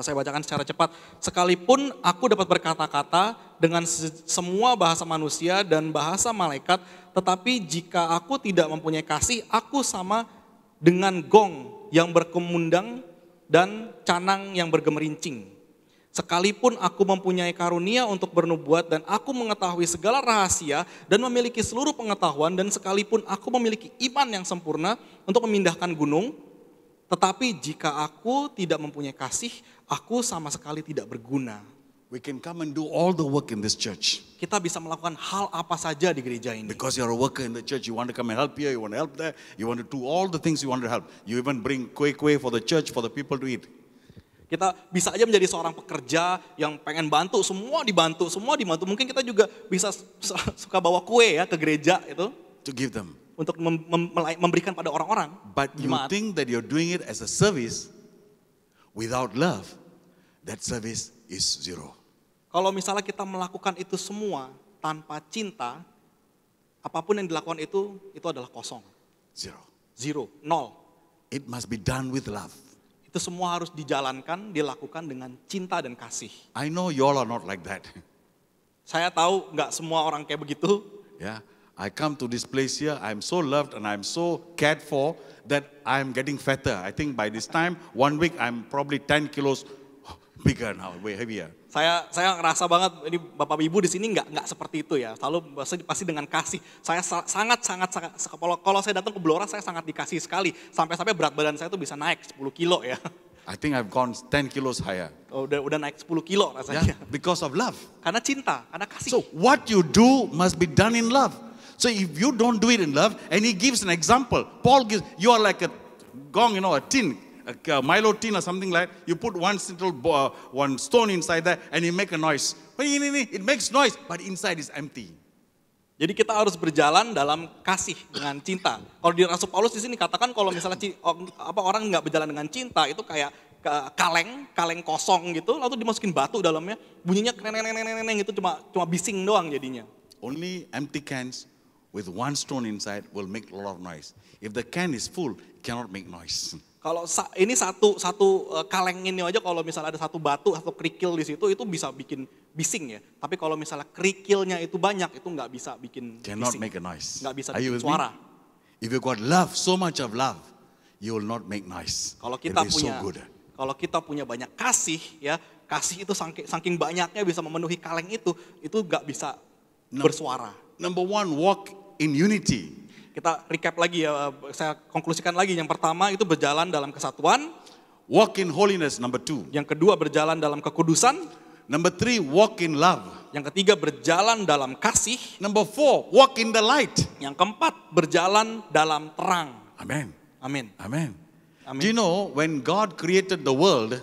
Saya bacakan secara cepat. Sekalipun aku dapat berkata-kata dengan semua bahasa manusia dan bahasa malaikat, tetapi jika aku tidak mempunyai kasih, aku sama dengan gong yang berkumandang dan canang yang bergemerincing. Sekalipun aku mempunyai karunia untuk bernubuat dan aku mengetahui segala rahasia dan memiliki seluruh pengetahuan, dan sekalipun aku memiliki iman yang sempurna untuk memindahkan gunung, tetapi jika aku tidak mempunyai kasih, aku sama sekali tidak berguna. We can come and do all the work in this church. Kita bisa melakukan hal apa saja di gereja ini. Because you're a worker in the church, you want to come and help here, you want to help there, you want to do all the things you want to help. You even bring kue-kue for the church, for the people to eat. Kita bisa aja menjadi seorang pekerja yang pengen bantu, semua dibantu. Mungkin kita juga bisa suka bawa kue ya ke gereja itu. To give them. Untuk memberikan pada orang-orang. But you think that you're doing it as a service, without love, that service is zero. Kalau misalnya kita melakukan itu semua tanpa cinta, apapun yang dilakukan itu adalah kosong. Zero, nol. It must be done with love. Itu semua harus dijalankan, dilakukan dengan cinta dan kasih. I know you all are not like that. Saya tahu nggak semua orang kayak begitu. Yeah, I come to this place here, I'm so loved and I'm so cared for that I'm getting fatter. I think by this time, 1 week I'm probably 10 kilos bigger now, way heavier. Saya ngerasa banget ini Bapak Ibu di sini nggak seperti itu ya. Selalu pasti dengan kasih. Saya sangat kalau saya datang ke Blora saya sangat dikasih sekali. Sampai berat badan saya tuh bisa naik 10 kilo ya. I think I've gone 10 kilos higher. Udah naik 10 kilo rasanya. Yeah, because of love. Karena cinta, karena kasih. So what you do must be done in love. So if you don't do it in love, and he gives an example. Paul gives, you are like a gong, a tin, a Milo tin or something like that. You put one stone inside there and you make a noise. It makes noise, but inside is empty. Jadi kita harus berjalan dalam kasih dengan cinta. Kalau di Rasul Paulus di sini katakan kalau misalnya orang nggak berjalan dengan cinta itu kayak kaleng kosong gitu, lalu dimasukin batu dalamnya, bunyinya neneng gitu cuma bising doang jadinya. Only empty cans with one stone inside will make a lot of noise. If the can is full, it cannot make noise. Kalau ini satu kaleng ini aja kalau misalnya ada satu batu atau kerikil di situ itu bisa bikin bising ya. Tapi kalau misalnya kerikilnya itu banyak itu nggak bisa bikin cannot bising. Make a noise. Nggak bisa bikin suara. If you got love, so much of love, you will not make noise. Kalau kita punya banyak kasih ya, kasih itu saking banyaknya bisa memenuhi kaleng itu nggak bisa bersuara. Number one, walk in unity. Kita recap lagi ya, saya konklusikan lagi. Yang pertama itu berjalan dalam kesatuan. Walk in holiness, number 2. Yang kedua berjalan dalam kekudusan. Number 3, walk in love. Yang ketiga berjalan dalam kasih. Number 4, walk in the light. Yang keempat berjalan dalam terang. Amen. Amin. Amen. Amin. Do you know when God created the world,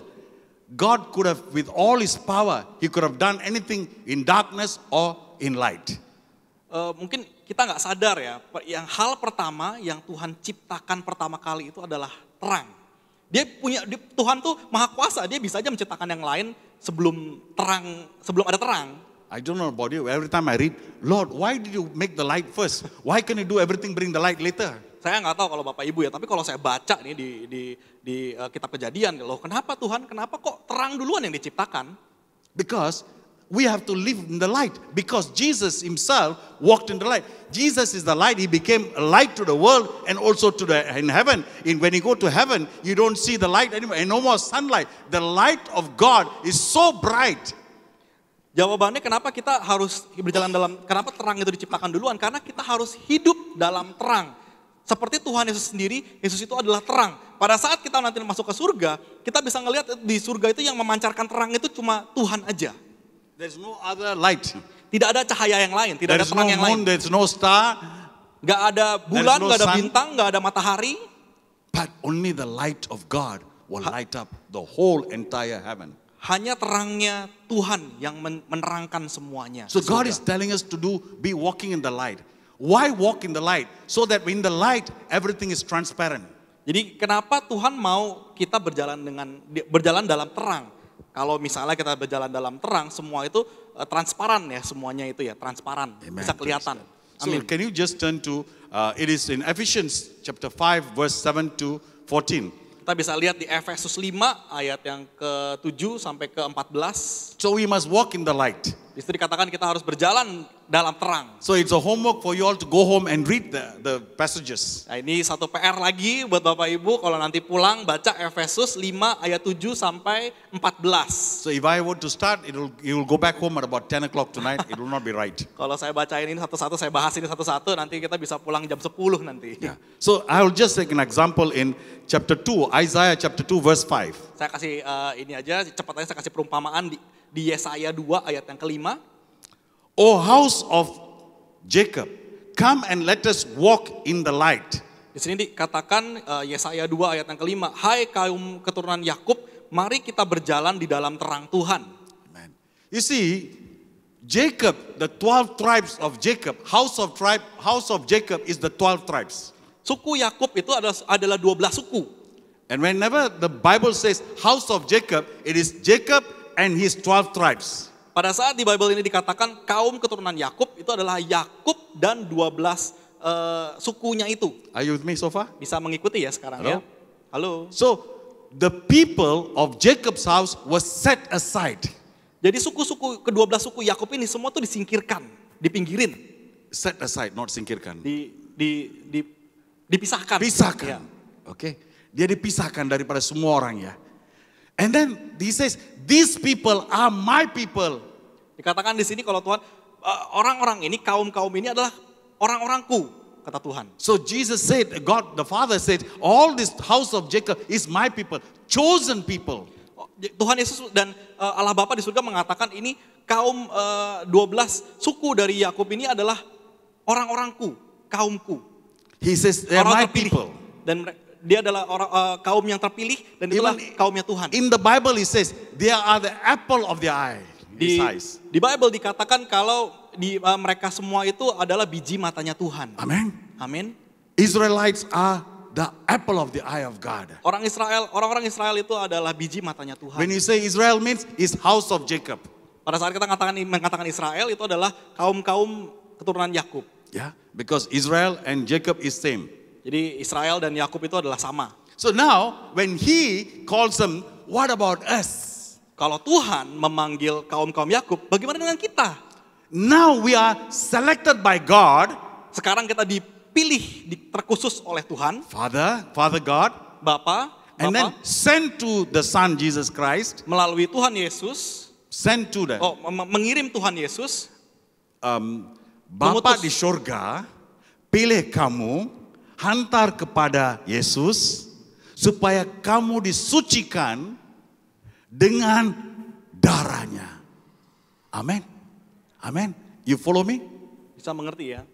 God could have with all his power, he could have done anything in darkness or in light. Mungkin kita nggak sadar ya, yang hal pertama yang Tuhan ciptakan pertama kali itu adalah terang. Tuhan tuh maha kuasa, dia bisa aja menciptakan yang lain sebelum ada terang. I don't know about you, every time I read, Lord, why did you make the light first? Why can you do everything, bring the light later? Saya nggak tahu kalau Bapak Ibu ya, tapi kalau saya baca nih di kitab Kejadian, loh kenapa Tuhan, kenapa kok terang duluan yang diciptakan? Because we have to live in the light because Jesus himself walked in the light. Jesus is the light. He became a light to the world and also in heaven. When you go to heaven, you don't see the light anymore and no more sunlight. The light of God is so bright. Jawabannya kenapa kita harus berjalan kenapa terang itu diciptakan duluan? Karena kita harus hidup dalam terang. Seperti Tuhan Yesus sendiri, Yesus itu adalah terang. Pada saat kita nanti masuk ke surga, kita bisa ngelihat di surga itu yang memancarkan terang itu cuma Tuhan aja. There's no other light. Tidak ada cahaya yang lain, tidak ada There's terang no yang moon, lain. there's no star, Gak ada bulan, no gak ada sun. bintang, gak ada matahari. but only the light of God will light up the whole entire heaven. Hanya terangnya Tuhan yang menerangkan semuanya. So di God surga. is telling us to be walking in the light. Why walk in the light? So that in the light, everything is transparent. Jadi kenapa Tuhan mau kita berjalan dalam terang? Kalau misalnya kita berjalan dalam terang, semua itu transparan ya, semuanya itu ya transparan, Amen. bisa kelihatan. So Amin. can you just turn to, it is in Ephesians chapter 5 verse 7 to 14. Kita bisa lihat di Efesus 5 ayat yang ke-7 sampai ke-14. So we must walk in the light. Di situ dikatakan kita harus berjalan dalam terang. So it's a homework for you all to go home and read the passages. Nah, ini satu PR lagi buat Bapak Ibu kalau nanti pulang baca Efesus 5 ayat 7 sampai 14. So if I were to start, you will go back home at about 10 o'clock tonight. It will not be right. Kalau saya bacain ini satu-satu, saya bahas ini satu-satu, nanti kita bisa pulang jam 10 nanti. Yeah. So I will just take an example in chapter 2, Isaiah chapter 2 verse 5. Saya kasih ini aja, cepat aja saya kasih perumpamaan di Yesaya 2 ayat yang kelima. O house of Jacob, come and let us walk in the light. Di sini dikatakan Yesaya 2 ayat yang kelima, hai kaum keturunan Yakub, mari kita berjalan di dalam terang Tuhan. Amen. You see, Jacob, the 12 tribes of Jacob, house of Jacob is the 12 tribes. Suku Yakub itu adalah 12 suku. And whenever the Bible says house of Jacob, it is Jacob and his 12 tribes. Pada saat di Bible ini dikatakan kaum keturunan Yakub itu adalah Yakub dan 12 sukunya itu. Are you with me so far? Bisa mengikuti ya sekarang ya? Halo. So, the people of Jacob's house was set aside. Jadi kedua belas suku Yakub ini semua tuh disingkirkan, dipinggirin. Set aside, not singkirkan. Dipisahkan. Pisahkan. Ya. Okay. Dia dipisahkan daripada semua orang ya. And then he says, these people are my people. Dikatakan di sini kalau Tuhan, orang-orang ini, kaum-kaum ini adalah orang-orangku, kata Tuhan. So Jesus said, God the Father said, all this house of Jacob is my people, chosen people. Tuhan Yesus dan Allah Bapa di surga mengatakan ini kaum 12 suku dari Yakub ini adalah orang-orangku, kaumku. He says, they are my people. Dan dia adalah kaum yang terpilih dan itulah kaumnya Tuhan. In the Bible he says, they are the apple of the eye. Di Bible dikatakan kalau mereka semua itu adalah biji matanya Tuhan. Amen. Amin. Israelites are the apple of the eye of God. Orang-orang Israel itu adalah biji matanya Tuhan. When you say Israel means is house of Jacob. Pada saat kita mengatakan Israel itu adalah kaum-kaum keturunan Yakub. Yeah, because Israel and Jacob is same. Jadi Israel dan Yakub itu adalah sama. So now when he calls them, what about us? Kalau Tuhan memanggil kaum-kaum Yakub, bagaimana dengan kita? Now we are selected by God. Sekarang kita dipilih, terkhusus oleh Tuhan. Father God. Bapa. And then sent to the Son Jesus Christ. Melalui Tuhan Yesus. Sent to the. Mengirim Tuhan Yesus. Bapa di surga pilih kamu, hantar kepada Yesus supaya kamu disucikan dengan darahnya. Amen. Amen. You follow me? Bisa mengerti ya?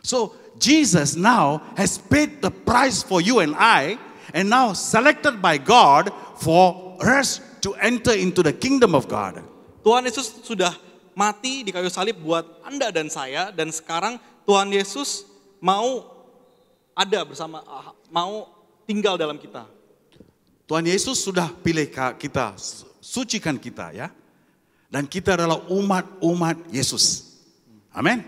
So Jesus now has paid the price for you and I, and now selected by God for us to enter into the kingdom of God. Tuhan Yesus sudah mati di kayu salib buat Anda dan saya, dan sekarang Tuhan Yesus mau ada bersama, mau tinggal dalam kita. Tuhan Yesus sudah pilih kita, sucikan kita ya. Dan kita adalah umat Yesus. Amin.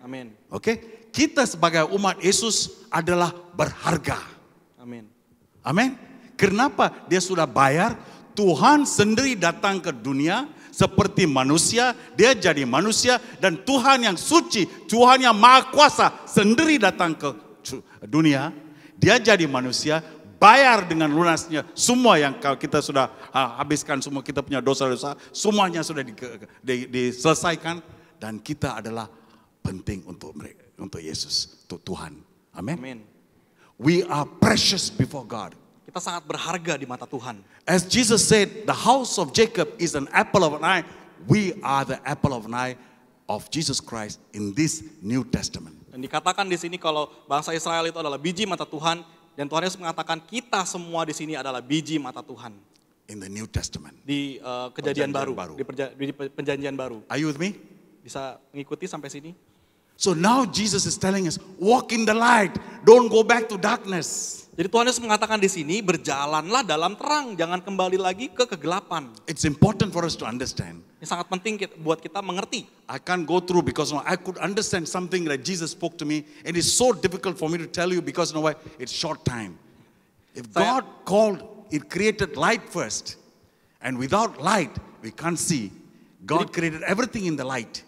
Amin. Oke, kita sebagai umat Yesus adalah berharga. Amin. Amin. Kenapa? Dia sudah bayar. Tuhan sendiri datang ke dunia seperti manusia, dia jadi manusia, dan Tuhan yang suci, Tuhan yang maha kuasa sendiri datang ke dunia, dia jadi manusia, bayar dengan lunasnya semua yang kita sudah habiskan, semua kita punya dosa-dosa, semuanya sudah diselesaikan, dan kita adalah penting untuk mereka, untuk Yesus, untuk Tuhan. Amin. Amin. We are precious before God. Kita sangat berharga di mata Tuhan. As Jesus said, the house of Jacob is an apple of an eye. We are the apple of an eye of Jesus Christ in this New Testament. Dan dikatakan di sini kalau bangsa Israel itu adalah biji mata Tuhan, dan Tuhan Yesus mengatakan kita semua di sini adalah biji mata Tuhan. In the New Testament. Di kejadian baru, baru. di perjanjian baru. Are you with me? Bisa mengikuti sampai sini? So now Jesus is telling us, walk in the light, don't go back to darkness. Jadi Tuhan Yesus mengatakan di sini, berjalanlah dalam terang, jangan kembali lagi ke kegelapan. It's important for us to understand. Ini sangat penting buat kita mengerti. I can't go through because I could understand something that Jesus spoke to me. It is so difficult for me to tell you because you know why? It's short time. If God called, it created light first. And without light, we can't see. God created everything in the light.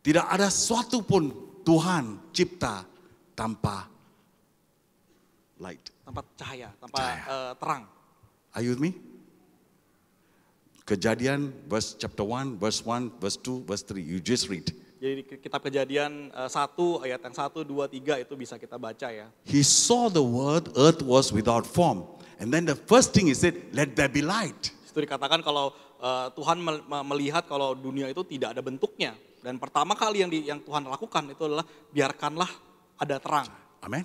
Tidak ada sesuatu pun Tuhan cipta tanpa light. Tanpa cahaya, tanpa terang. Are you with me? Kejadian verse chapter 1, verse 1, verse 2, verse 3. You just read. Jadi kitab Kejadian 1 ayat yang 1, 2, 3 itu bisa kita baca ya. He saw the word, earth was without form. And then the first thing he said, let there be light. Itu dikatakan kalau Tuhan melihat kalau dunia itu tidak ada bentuknya. Dan pertama kali yang Tuhan lakukan itu adalah biarkanlah ada terang. Amen.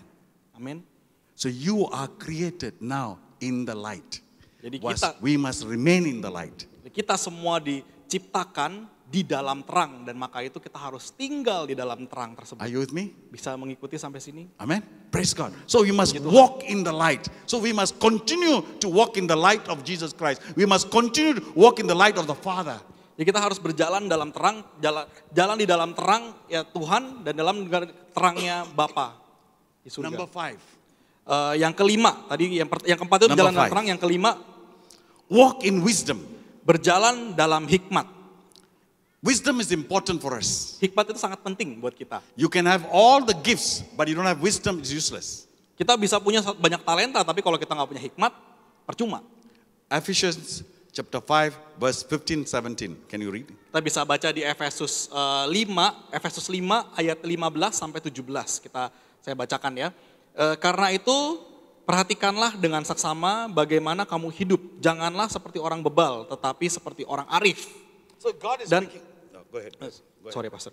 Amin. So you are created now in the light. Jadi We must remain in the light. Kita semua diciptakan di dalam terang, dan maka itu kita harus tinggal di dalam terang tersebut. Are you with me? Bisa mengikuti sampai sini? Amen. Praise God. So we must walk in the light. So we must continue to walk in the light of Jesus Christ. We must continue to walk in the light of the Father. Jadi kita harus berjalan dalam terang, jalan di dalam terang ya Tuhan, dan dalam terangnya Bapa di surga. Number 5. Yang kelima, tadi yang keempat itu jalan dalam terang, yang kelima walk in wisdom. Berjalan dalam hikmat. Wisdom is important for us. Hikmat itu sangat penting buat kita. You can have all the gifts, but you don't have wisdom, it's useless. Kita bisa punya banyak talenta, tapi kalau kita nggak punya hikmat, percuma. Ephesians chapter 5, verse 15, 17. Can you read? Kita bisa baca di Efesus 5 ayat 15 sampai 17. Saya bacakan ya. Karena itu perhatikanlah dengan saksama bagaimana kamu hidup. Janganlah seperti orang bebal, tetapi seperti orang arif. So God is Dan go ahead. sorry Pastor.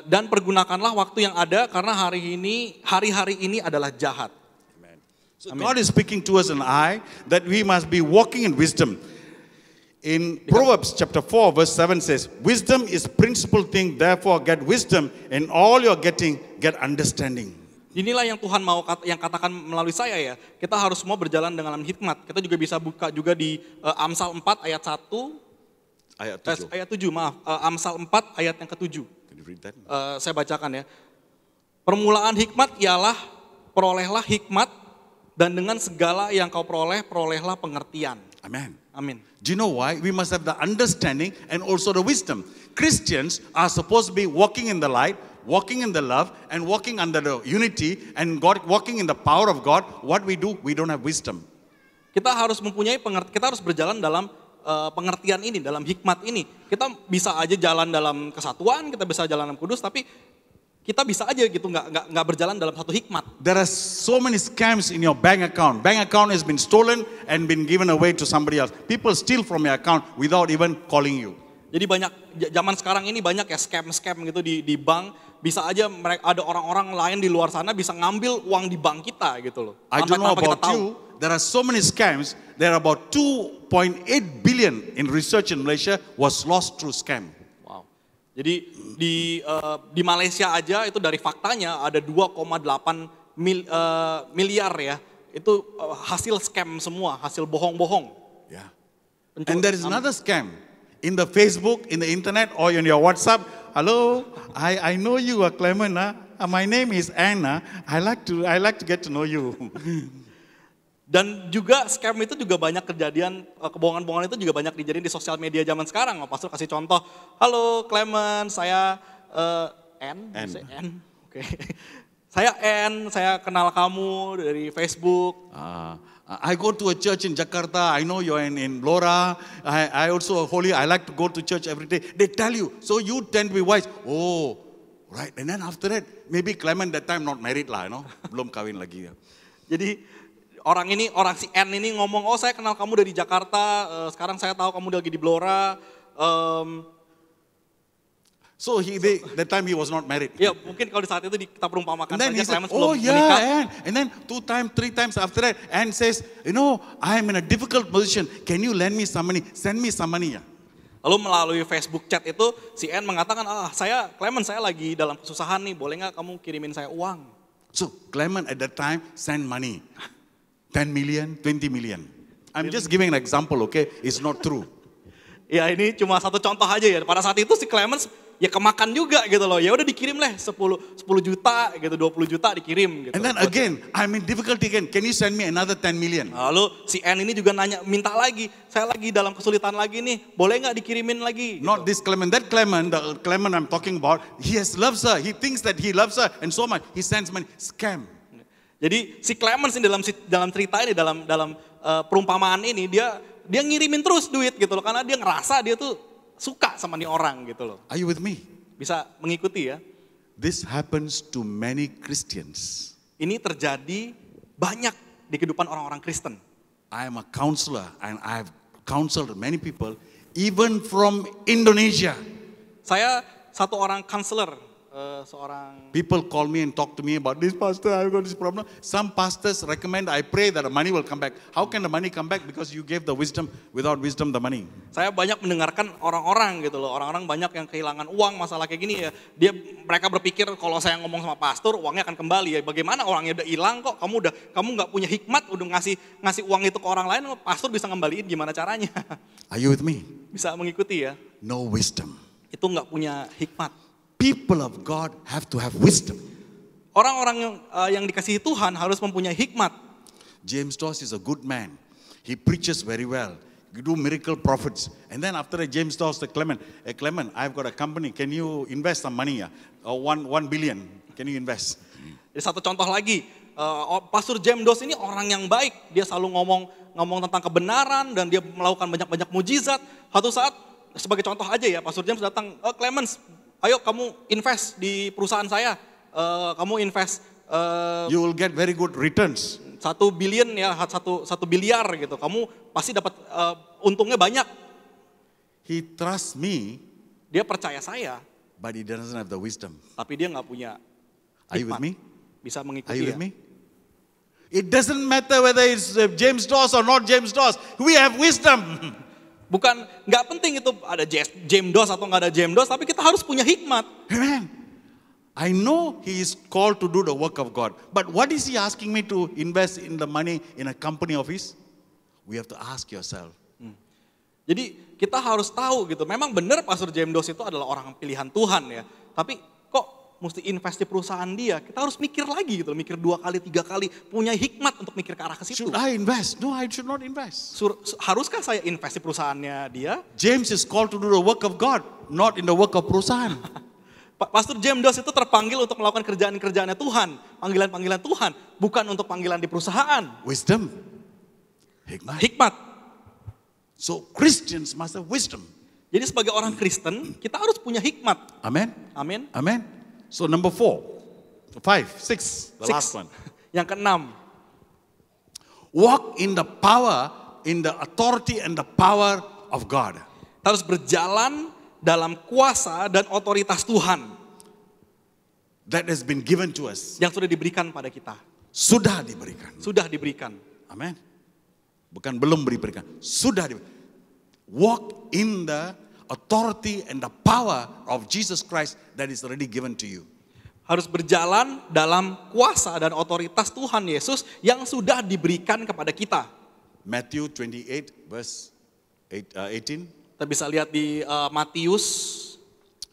Dan pergunakanlah waktu yang ada karena hari-hari ini adalah jahat. Amen. So God is speaking to us and I that we must be walking in wisdom. In Proverbs chapter 4 verse 7 says, wisdom is principal thing, therefore get wisdom, in all you're getting, get understanding. Inilah yang Tuhan mau yang katakan melalui saya ya. Kita harus semua berjalan dengan hikmat. Kita juga bisa buka juga di Amsal 4 ayat 1. Ayat 7, maaf. Amsal 4 ayat yang ke-7. Saya bacakan ya. Permulaan hikmat ialah perolehlah hikmat, dan dengan segala yang kau perolehlah pengertian. Amen. Amin. Do you know why? We must have the understanding and also the wisdom. Christians are supposed to be walking in the light, walking in the love, and walking under the unity, and God walking in the power of God. What we do, we don't have wisdom. Kita harus mempunyai kita harus berjalan dalam pengertian ini, dalam hikmat ini. Kita bisa aja jalan dalam kesatuan, kita bisa jalan dalam kudus, tapi kita bisa aja gitu nggak berjalan dalam satu hikmat. There are so many scams in your bank account. Bank account has been stolen and been given away to somebody else. People steal from your account without even calling you. Jadi banyak zaman sekarang ini banyak ya scam gitu di bank. Bisa aja ada orang-orang lain di luar sana bisa ngambil uang di bank kita gitu loh. I don't know about you. There are so many scams. There are about 2.8 billion in research in Malaysia was lost through scam. Wow. Jadi di Malaysia aja itu dari faktanya ada 2,8 miliar ya. Itu hasil scam semua, hasil bohong-bohong. Yeah. And there is another scam in the Facebook, in the internet, or in your WhatsApp. Hello, I know you are Clement. My name is Anna. I like to get to know you. Dan juga scam itu juga banyak kejadian, kebohongan-bohongan itu juga banyak dijadiin di sosial media zaman sekarang. Pastor kasih contoh, halo Clement, saya N. Oke. saya kenal kamu dari Facebook. I go to a church in Jakarta. I know you're in Blora. I also holy. I like to go to church every day. They tell you, so you tend to be wise. Oh, right. And then after that, maybe Clement that time not married lah, belum kawin lagi. Jadi orang si N ini ngomong, oh saya kenal kamu dari Jakarta. Sekarang saya tahu kamu lagi di Blora. So that time he was not married. Ya mungkin kalau di saat itu kita perumpamakan And then he saja said, Clemens belum oh menikah. yeah, and then 2 times, 3 times after that, and says, I am in a difficult position. Can you lend me some money? Send me some money. Lalu melalui Facebook chat itu si N mengatakan, Clemens saya lagi dalam kesusahan nih, boleh nggak kamu kirimin saya uang? So Clement at that time sent money, 10 million, 20 million. I'm just giving an example, okay? It's not true. Ya ini cuma satu contoh aja ya. Pada saat itu si Clemens ya kemakan juga gitu loh. Ya udah dikirim lah 10 juta gitu, 20 juta dikirim gitu. And then again, I'm in difficulty again. Can you send me another 10 million? Lalu si N ini juga minta lagi. Saya lagi dalam kesulitan lagi nih. Boleh nggak dikirimin lagi? Not this Clement, that Clement, the Clement I'm talking about. He loves her. He thinks that he loves her and so much. He sends money. Scam. Jadi si Clemens ini dalam cerita ini, dalam perumpamaan ini dia ngirimin terus duit gitu loh. Karena dia ngerasa dia tuh suka sama nih orang gitu loh. Are you with me? Bisa mengikuti ya. This happens to many Christians. Ini terjadi banyak di kehidupan orang-orang Kristen. I am a counselor and I have counseled many people even from Indonesia. Saya satu orang counselor, seorang people call me and talk to me about this, pastor, I've got this problem. Some pastors recommend, I pray that the money will come back. How can the money come back? Because you gave the wisdom. Without wisdom, the money. Saya banyak mendengarkan orang-orang gitu loh. Orang-orang banyak yang kehilangan uang masalah kayak gini ya. Mereka berpikir kalau saya ngomong sama pastor, uangnya akan kembali ya. Bagaimana orangnya udah hilang kok? Kamu nggak punya hikmat udah ngasih uang itu ke orang lain, pastor bisa ngembaliin gimana caranya? Are you with me? Bisa mengikuti ya. No wisdom. Itu nggak punya hikmat. People of God have to have wisdom. Orang-orang yang dikasihi Tuhan harus mempunyai hikmat. James Doss is a good man. He preaches very well. He do miracle prophets. And then after that, James Doss said, Clement, I've got a company. Can you invest some money? 1 billion. Can you invest? Jadi satu contoh lagi, Pastor James Doss ini orang yang baik. Dia selalu ngomong tentang kebenaran dan dia melakukan banyak-banyak mujizat. Suatu saat, sebagai contoh aja ya, Pastor James datang, Clemens, ayo kamu invest di perusahaan saya, kamu invest. You will get very good returns. 1 billion ya, 1 biliar gitu, kamu pasti dapat untungnya banyak. He trusts me. Dia percaya saya. But he doesn't have the wisdom. Tapi dia nggak punya hikmat. Are you with me? Bisa mengikuti. Are you ya. with me? It doesn't matter whether it's James Doss or not James Doss. We have wisdom. Bukan, nggak penting itu ada James Doss atau nggak ada James Doss, tapi kita harus punya hikmat. Amen. I know he is called to do the work of God. But what is he asking me to invest in the money in a company of his? We have to ask yourself. Jadi kita harus tahu gitu, memang benar Pastor James Doss itu adalah orang pilihan Tuhan ya. Tapi kok mesti invest di perusahaan dia? Kita harus mikir lagi gitu, mikir 2 kali, 3 kali, punya hikmat untuk mikir ke arah ke situ. Should I invest? No, I should not invest. Haruskah saya invest di perusahaannya dia? James is called to do the work of God, not in the work of perusahaan. Pastor James Doss itu terpanggil untuk melakukan kerjaan-kerjaannya Tuhan, panggilan-panggilan Tuhan, bukan untuk panggilan di perusahaan. Wisdom. Hikmat. So Christians must have wisdom. Jadi sebagai orang Kristen, kita harus punya hikmat. Amen. Amin. Amen. So number 4, 5, 6, the last one. Yang keenam. Walk in the power, in the authority and the power of God. Harus berjalan dalam kuasa dan otoritas Tuhan. That has been given to us. Yang sudah diberikan pada kita. Sudah diberikan. Sudah diberikan. Amen. Bukan belum diberikan. Sudah diberikan. Walk in the authority and the power of Jesus Christ that is already given to you. Harus berjalan dalam kuasa dan otoritas Tuhan Yesus yang sudah diberikan kepada kita. Matthew 28 verse 18. Kita bisa lihat di Matius.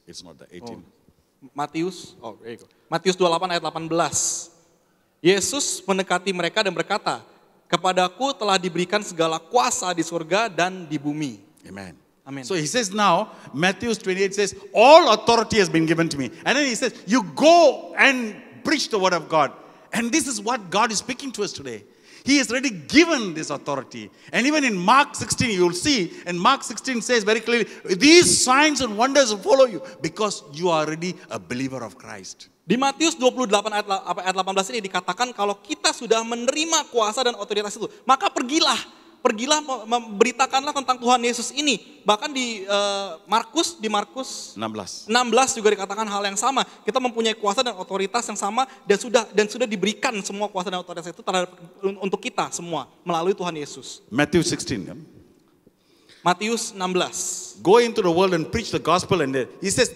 It's not the 18. Matius 28 ayat 18. Yesus mendekati mereka dan berkata, "Kepadaku telah diberikan segala kuasa di surga dan di bumi." Amen. Amen. So he says now, Matthew 28 says, all authority has been given to me. And then he says, you go and preach the word of God. And this is what God is speaking to us today. He has already given this authority. And even in Mark 16, you will see, and Mark 16 says very clearly, these signs and wonders will follow you because you are already a believer of Christ. Di Matius 28 ayat 18 ini dikatakan kalau kita sudah menerima kuasa dan otoritas itu, maka pergilah memberitakanlah tentang Tuhan Yesus ini. Bahkan di Markus 16 juga dikatakan hal yang sama. Kita mempunyai kuasa dan otoritas yang sama dan sudah diberikan semua kuasa dan otoritas itu untuk kita semua melalui Tuhan Yesus. Matthew 16. Matius 16. Go into the world and preach the gospel, and he says,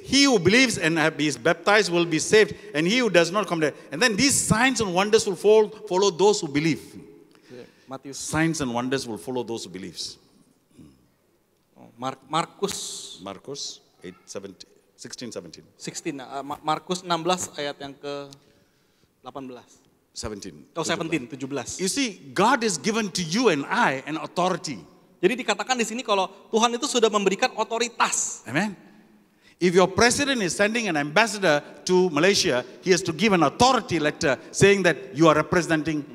he who believes and is baptized will be saved, and he who does not come there. And then these signs and wonders will follow those who believe. Matius. Signs and wonders will follow those who believe. Markus 16, 17. Markus 16 ayat yang ke 18. 17. Oh, 17. You see, God has given to you and I an authority. Jadi dikatakan di sini kalau Tuhan itu sudah memberikan otoritas. Amen. If your president is sending an ambassador to Malaysia, he has to give an authority letter saying that you are representing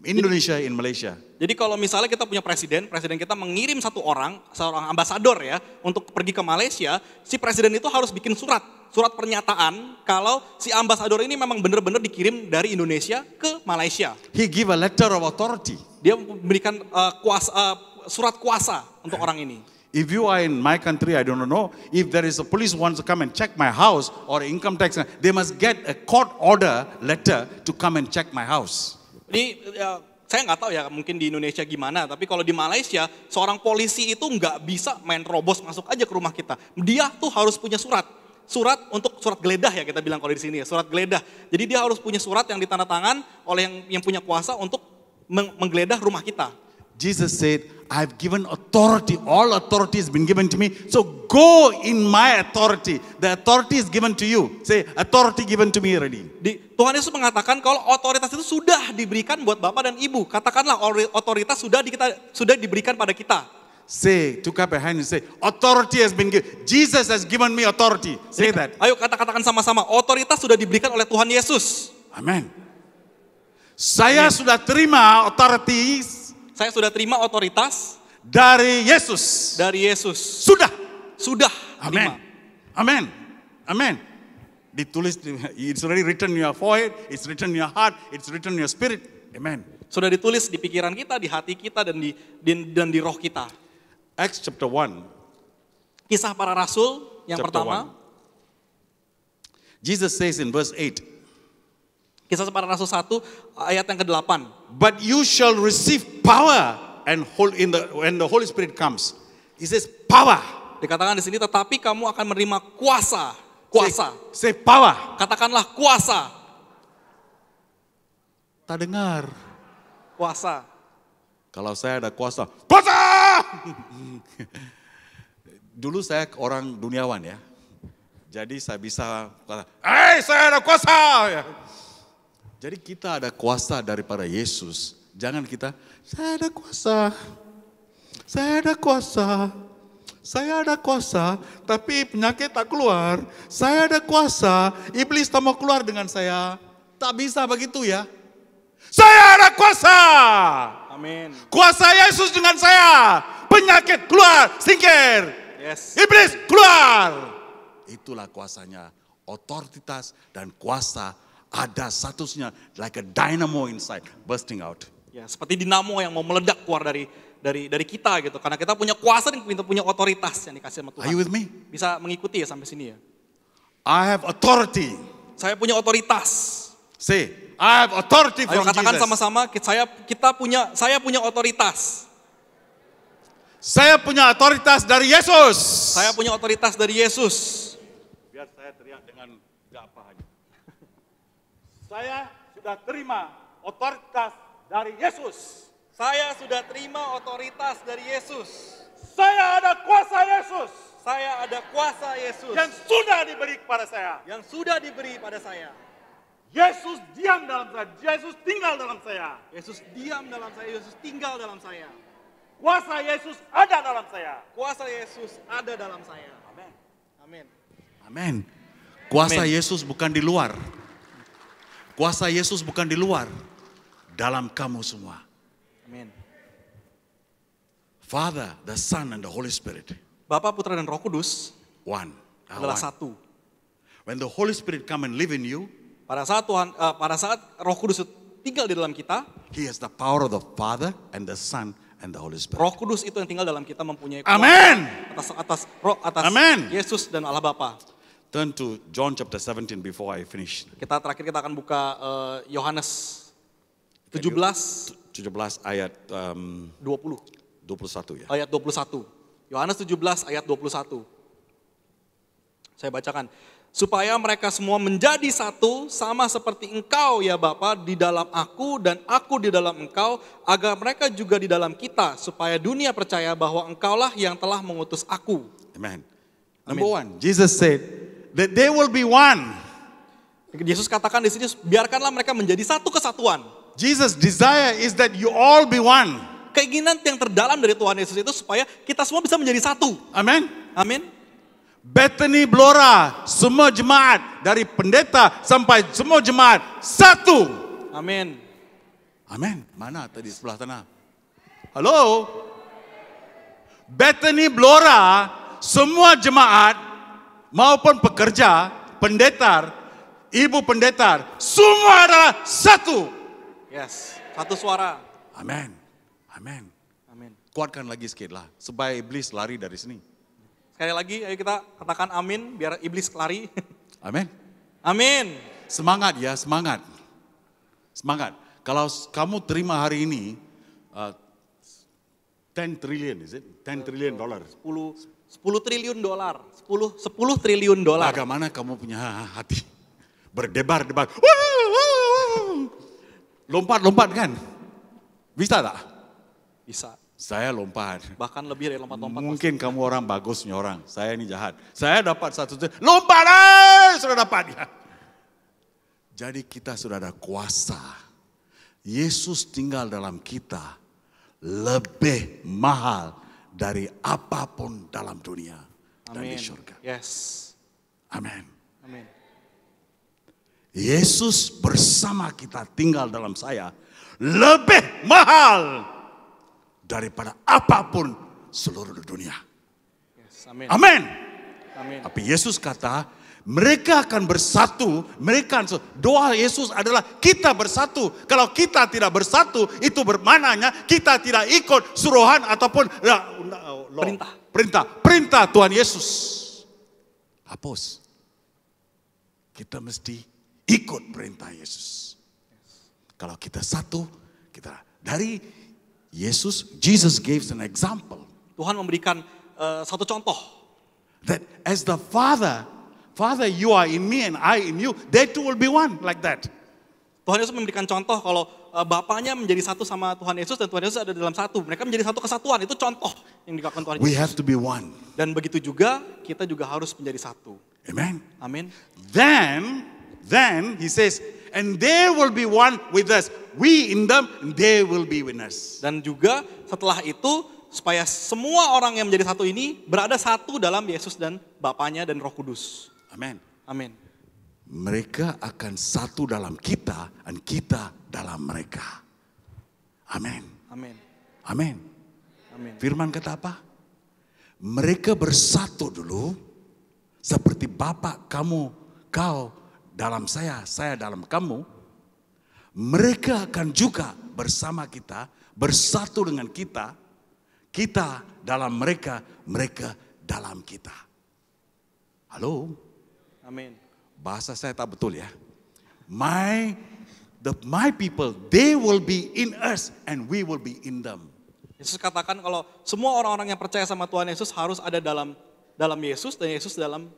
Indonesia in Malaysia. Jadi kalau misalnya kita punya presiden kita mengirim seorang ambasador ya untuk pergi ke Malaysia, si presiden itu harus bikin surat pernyataan kalau si ambasador ini memang benar-benar dikirim dari Indonesia ke Malaysia. He give a letter of authority. Dia memberikan surat kuasa untuk orang ini. If you are in my country, I don't know, if there is a police wants to come and check my house or income tax, they must get a court order letter to come and check my house. Ini saya nggak tahu ya mungkin di Indonesia gimana, tapi kalau di Malaysia seorang polisi itu nggak bisa main robos masuk aja ke rumah kita. Dia tuh harus punya surat untuk surat geledah ya kita bilang kalau di sini ya, surat geledah. Jadi dia harus punya surat yang ditandatangan oleh yang punya kuasa untuk menggeledah rumah kita. Jesus said, I've given authority. All authority has been given to me. So go in my authority. The authority is given to you. Say, authority given to me already. Tuhan Yesus mengatakan kalau otoritas itu sudah diberikan buat Bapak dan Ibu. Katakanlah otoritas sudah diberikan pada kita. Say, took up a hand and say, authority has been given. Jesus has given me authority. Say that. Ayo katakan sama-sama. Otoritas sudah diberikan oleh Tuhan Yesus. Amen. Saya sudah terima authorities. Saya sudah terima otoritas dari Yesus. Sudah. Amen. Amen. Amen. Ditulis, it's already written in your forehead, it's written in your heart, it's written in your spirit. Amen. Sudah ditulis di pikiran kita, di hati kita, dan di roh kita. Acts chapter 1. Kisah para Rasul yang pertama. 1. Jesus says in verse 8. Kisah para Rasul 1 ayat yang ke-8. But you shall receive power and when the Holy Spirit comes. He says power. Dikatakan di sini tetapi kamu akan menerima kuasa. Say power. Katakanlah kuasa. Tak dengar. Kuasa. Kalau saya ada kuasa. Dulu saya orang duniawan ya. Jadi saya bisa kata, saya ada kuasa. Jadi kita ada kuasa daripada Yesus. Jangan kita, saya ada kuasa, tapi penyakit tak keluar. Saya ada kuasa, iblis tak mau keluar dengan saya. Tak bisa begitu ya. Saya ada kuasa. Amin. Kuasa Yesus dengan saya. Penyakit keluar, singkir. Yes. Iblis keluar. Itulah kuasanya. Otoritas dan kuasa ada statusnya like a dynamo inside bursting out. Ya, seperti dinamo yang mau meledak keluar dari kita gitu. Karena kita punya kuasa dan kita punya otoritas yang dikasih sama Tuhan. Are you with me? Bisa mengikuti ya sampai sini ya. I have authority. Saya punya otoritas. Say, I have authority Ayo from katakan Jesus. sama-sama, saya punya otoritas. Saya punya otoritas dari Yesus. Saya punya otoritas dari Yesus. Biar saya teriak dengan gak apa aja. Saya sudah terima otoritas dari Yesus. Saya sudah terima otoritas dari Yesus. Saya ada kuasa Yesus. Saya ada kuasa Yesus. Yang sudah diberi kepada saya. Yang sudah diberi pada saya. Yesus diam dalam saya. Yesus tinggal dalam saya. Yesus diam dalam saya. Yesus tinggal dalam saya. Kuasa Yesus ada dalam saya. Kuasa Yesus ada dalam saya. Amin. Amin. Amin. Kuasa Amin. Yesus bukan di luar. Kuasa Yesus bukan di luar, dalam kamu semua. Amin. Father, the Son, and the Holy Spirit. Bapa, Putra, dan Roh Kudus One. adalah One. satu. When the Holy Spirit come and live in you, Pada saat Roh Kudus itu tinggal di dalam kita, He has the power of the Father and the Son and the Holy Spirit. Roh Kudus itu yang tinggal dalam kita mempunyai kuasa Amen. atas Amen. Yesus dan Allah Bapa. Turn to John chapter 17 before I finish. Kita akan buka Yohanes 17 17 ayat 20. 21 ya. Ayat 21. Yohanes 17 ayat 21. Saya bacakan. Supaya mereka semua menjadi satu, sama seperti engkau ya Bapa di dalam aku dan aku di dalam engkau, agar mereka juga di dalam kita, supaya dunia percaya bahwa engkaulah yang telah mengutus aku. Amen. Number one, Jesus said that they will be one. Yesus katakan di sini, biarkanlah mereka menjadi satu kesatuan. Jesus' desire is that you all be one. Keinginan yang terdalam dari Tuhan Yesus itu supaya kita semua bisa menjadi satu. Amen. Amin. Bethany Blora, semua jemaat dari pendeta sampai semua jemaat satu. Amin. Amin. Mana tadi sebelah tanah? Halo? Bethany Blora, semua jemaat maupun pekerja, pendeta, ibu pendeta, semua adalah satu. Yes, satu suara. Amin. Amin. Amin. Kuatkan lagi sedikit lah, supaya iblis lari dari sini. Sekali lagi, ayo kita katakan amin, biar iblis lari. Amin. Amin. Semangat ya, semangat. Semangat. Kalau kamu terima hari ini, 10 trillion, is it? 10 trillion dollar. 10 triliun dolar. 10 triliun dolar. Bagaimana kamu punya hati? Berdebar-debar. Lompat-lompat kan? Bisa tak? Bisa. Saya lompat. Bahkan lebih dari lompat-lompat. Mungkin kamu orang bagusnya orang. Saya ini jahat. Saya dapat satu. Lompat sudah dapat. Ya. Jadi kita sudah ada kuasa. Yesus tinggal dalam kita. Lebih mahal dari apapun dalam dunia. Dan di Amin. surga. Yes. Amin. Amin. Yesus bersama kita tinggal dalam saya. Lebih mahal daripada apapun seluruh dunia. Yes. Amin. Amin. Amin. Tapi Yesus kata, mereka akan bersatu. Doa Yesus adalah kita bersatu. Kalau kita tidak bersatu, itu bermaknanya kita tidak ikut suruhan ataupun perintah Tuhan Yesus. Hapus. Kita mesti ikut perintah Yesus. Kalau kita satu, kita dari Jesus gave an example. Tuhan memberikan satu contoh. That as the Father, you are in me and I in you, they two will be one like that. Tuhan Yesus memberikan contoh kalau Bapaknya menjadi satu sama Tuhan Yesus dan Tuhan Yesus ada dalam satu. Mereka menjadi satu kesatuan. Itu contoh yang dilakukan Tuhan Yesus. We have to be one. Dan begitu juga kita juga harus menjadi satu. Amen. Amin. Then he says, and they will be one with us. We in them, and they will be with us. Dan juga setelah itu supaya semua orang yang menjadi satu ini berada satu dalam Yesus dan Bapaknya dan Roh Kudus. Amen. Amin. Mereka akan satu dalam kita dan kita dalam mereka. Amin. Amin. Amin. Amin. Firman kata apa? Mereka bersatu dulu seperti Bapa kau dalam saya dalam kamu. Mereka akan juga bersama kita, bersatu dengan kita dalam mereka, mereka dalam kita. Halo? Amin. Bahasa saya tak betul ya. My people, they will be in us and we will be in them. Yesus katakan kalau semua orang-orang yang percaya sama Tuhan Yesus harus ada dalam Yesus dan Yesus dalam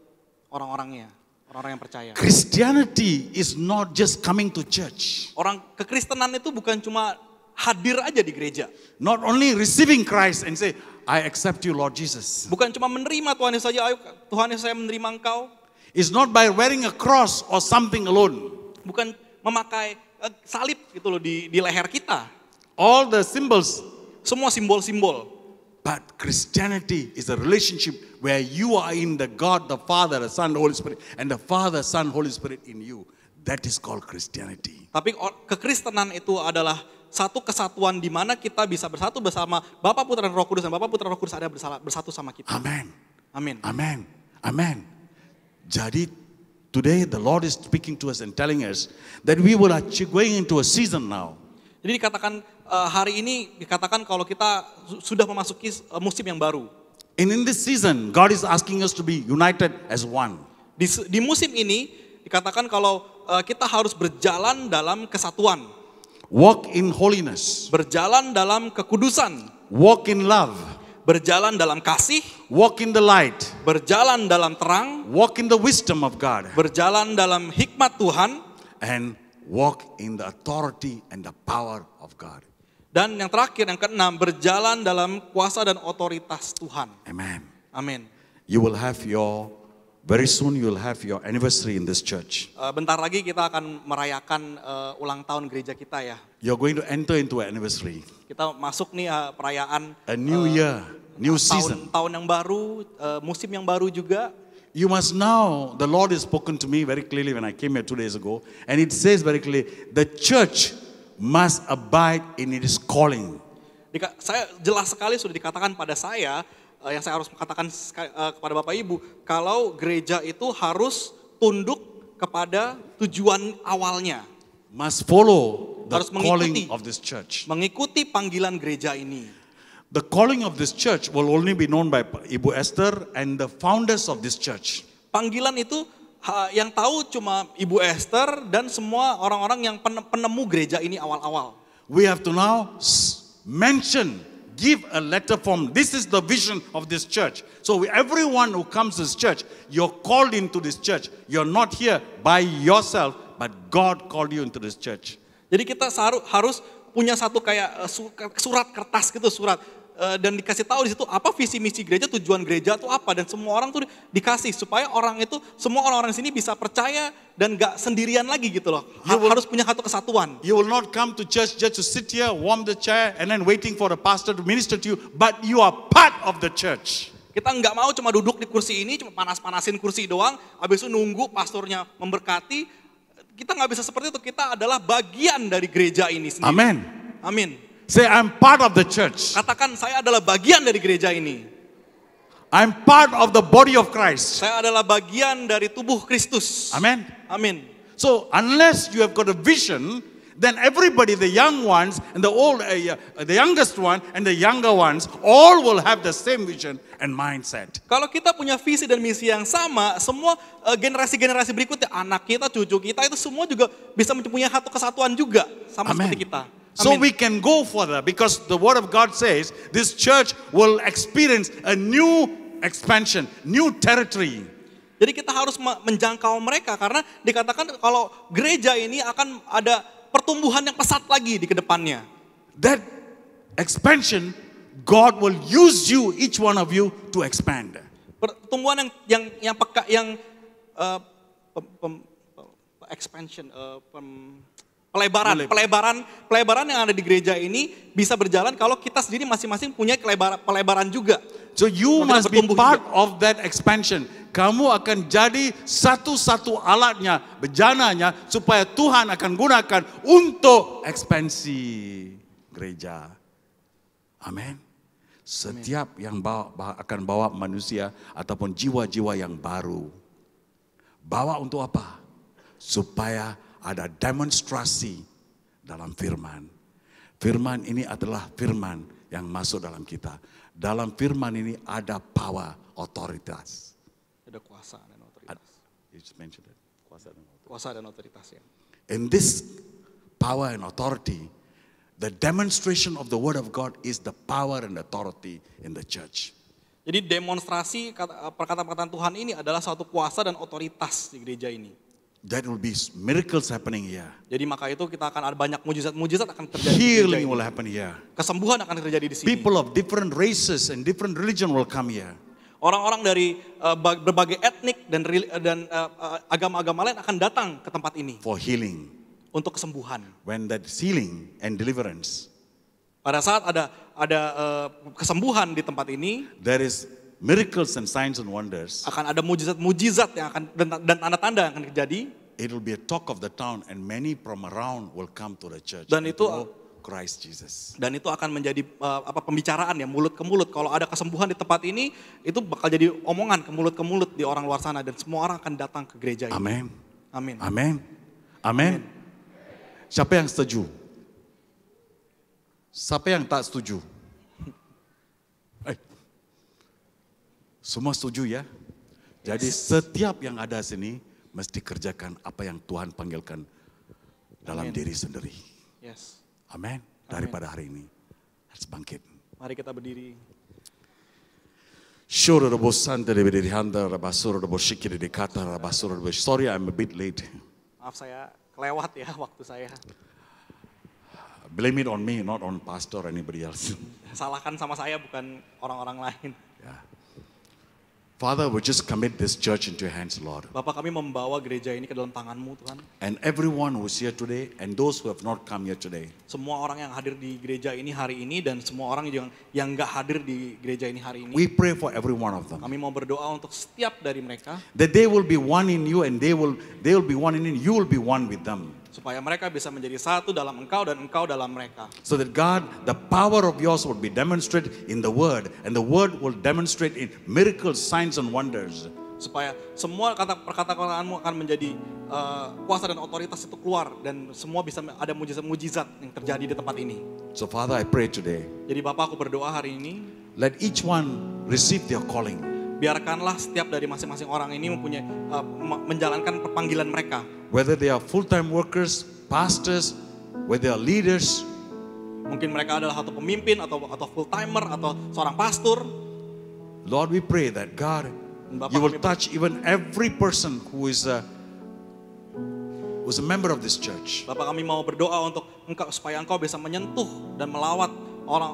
orang-orangnya, orang-orang yang percaya. Christianity is not just coming to church. Orang kekristenan itu bukan cuma hadir aja di gereja. Not only receiving Christ and say, I accept you Lord Jesus. Bukan cuma menerima Tuhan Yesus saja, ayo Tuhan Yesus saya menerima engkau. It's not by wearing a cross or something alone. Bukan memakai salib gitu loh di leher kita. All the symbols. Semua simbol-simbol. But Christianity is a relationship where you are in the God, the Father, the Son, the Holy Spirit. And the Father, Son, Holy Spirit in you. That is called Christianity. Tapi kekristenan itu adalah satu kesatuan di mana kita bisa bersatu bersama Bapa, Putra, dan Roh Kudus, dan Bapa, Putra, Roh Kudus ada bersatu sama kita. Amen. Amin. Amen. Amen. Jadi, today the Lord is speaking to us and telling us that we will actually going into a season now. Jadi dikatakan hari ini dikatakan kalau kita sudah memasuki musim yang baru. And in this season, God is asking us to be united as one. Di musim ini dikatakan kalau kita harus berjalan dalam kesatuan. Walk in holiness. Berjalan dalam kekudusan. Walk in love. Berjalan dalam kasih. Walk in the light. Berjalan dalam terang. Walk in the wisdom of God. Berjalan dalam hikmat Tuhan. And walk in the authority and the power of God. Dan yang terakhir, yang keenam, berjalan dalam kuasa dan otoritas Tuhan. Amen. Amin. Very soon you will have your anniversary in this church. Bentar lagi kita akan merayakan ulang tahun gereja kita ya. You're going to enter into an anniversary. Kita masuk nih perayaan. A new year, new season. Tahun yang baru, musim yang baru juga. You must know, the Lord has spoken to me very clearly when I came here 2 days ago. And it says very clearly, the church must abide in its calling. Saya jelas sekali sudah dikatakan pada saya, yang saya harus katakan kepada Bapak Ibu, kalau gereja itu harus tunduk kepada tujuan awalnya. Must follow the Harus calling of this church. Mengikuti panggilan gereja ini. The calling of this church will only be known by Ibu Esther and the founders of this church. Panggilan itu yang tahu cuma Ibu Esther dan semua orang-orang yang penemu gereja ini awal-awal. We have to now give a letter form. This is the vision of this church. So everyone who comes to this church, you're called into this church. You're not here by yourself, but God called you into this church. Jadi kita harus punya satu kayak surat kertas gitu, dan dikasih tahu di situ apa visi misi gereja, tujuan gereja itu apa, dan semua orang tuh dikasih supaya semua orang-orang di sini bisa percaya dan gak sendirian lagi gitu loh. Harus punya satu kesatuan. You will not come to church just to sit here, warm the chair, and then waiting for the pastor to minister to you, but you are part of the church. Kita nggak mau cuma duduk di kursi ini, cuma panas-panasin kursi doang, habis itu nunggu pastornya memberkati. Kita nggak bisa seperti itu. Kita adalah bagian dari gereja ini sendiri. Amen. Amin. Say, I'm part of the church. Katakan, saya adalah bagian dari gereja ini. I'm part of the body of Christ. Saya adalah bagian dari tubuh Kristus. Amen. Amin. So unless you have got a vision, then everybody, the young ones and the youngest one and the younger ones, all will have the same vision and mindset. Kalau kita punya visi dan misi yang sama, semua generasi-generasi berikutnya, anak kita, cucu kita, itu semua juga bisa mempunyai satu kesatuan juga sama Amen. seperti kita. So Amin. we can go further because the word of God says this church will experience a new expansion, new territory. Jadi kita harus menjangkau mereka karena dikatakan kalau gereja ini akan ada pertumbuhan yang pesat lagi di kedepannya. That expansion, God will use you, each one of you, to expand. Pertumbuhan expansion, pelebaran yang ada di gereja ini bisa berjalan kalau kita sendiri masing-masing punya pelebaran juga. So you Kita must be bertumbuh part juga. of that expansion. Kamu akan jadi satu-satu alatnya, bejananya, supaya Tuhan akan gunakan untuk ekspansi gereja. Amin. Setiap yang akan bawa manusia ataupun jiwa-jiwa yang baru. Bawa untuk apa? Supaya ada demonstrasi dalam firman. Firman ini adalah firman yang masuk dalam kita. Dalam firman ini ada power, otoritas. Ada kuasa dan otoritas. You just mentioned it. Kuasa dan otoritas ya. In this power and authority, the demonstration of the word of God is the power and authority in the church. Jadi demonstrasi perkataan-perkataan Tuhan ini adalah suatu kuasa dan otoritas di gereja ini. That will be miracles happening here. Jadi maka itu kita akan ada banyak mujizat-mujizat akan terjadi di Healing gereja ini. will happen here. Kesembuhan akan terjadi di sini. People of different races and different religion will come here. Orang-orang dari berbagai etnik dan agama-agama lain akan datang ke tempat ini. For healing. Untuk kesembuhan. When that healing and deliverance. Pada saat ada kesembuhan di tempat ini. There is miracles and signs and wonders. Akan ada mujizat-mujizat yang akan dan tanda-tanda yang akan terjadi. it will be a talk of the town and many from around will come to the church. Dan and itu- to know Christ Jesus. Dan itu akan menjadi pembicaraan ya, mulut ke mulut. Kalau ada kesembuhan di tempat ini, itu bakal jadi omongan ke mulut di orang luar sana. Dan semua orang akan datang ke gereja ini. Amin. Amin. Amin. Amin. Siapa yang setuju? Siapa yang tak setuju? Semua setuju ya? Jadi setiap yang ada sini mesti kerjakan apa yang Tuhan panggilkan dalam Amin. diri sendiri. Yes. Amin. Daripada hari ini. Harus bangkit. Mari kita berdiri. Sorry, I'm a bit late. Maaf saya kelewat ya waktu saya. Blame it on me, not on pastor or anybody else. Salahkan sama saya bukan orang-orang lain. Yeah. Father, we just commit this church into your hands, Lord. Bapak, kami membawa gereja ini ke dalam tangan-Mu Tuhan. And everyone who's here today and those who have not come here today. Semua orang yang hadir di gereja ini hari ini dan semua orang yang nggak hadir di gereja ini hari ini. We pray for every one of them. Kami mau berdoa untuk setiap dari mereka. That they will be one in you and they will be one in you, you will be one with them. Supaya mereka bisa menjadi satu dalam Engkau dan Engkau dalam mereka. So that God, the power of yours will be demonstrated in the word. And the word will demonstrate in miracles, signs and wonders. Supaya semua perkataan-perkataanmu akan menjadi kuasa dan otoritas itu keluar. Dan semua bisa ada mujizat-mujizat yang terjadi di tempat ini. So Father, I pray today. Jadi Bapak, aku berdoa hari ini. Let each one receive their calling. Biarkanlah setiap dari masing-masing orang ini mempunyai menjalankan panggilan mereka. Whether they are full-time workers, pastors, whether they are leaders. Mungkin mereka adalah satu pemimpin atau full timer atau seorang pastor. Lord, we pray that God, Bapak, you will kami touch even every person who is a member of this church. Bapak, kami mau berdoa untuk Engkau supaya Engkau bisa menyentuh dan melawat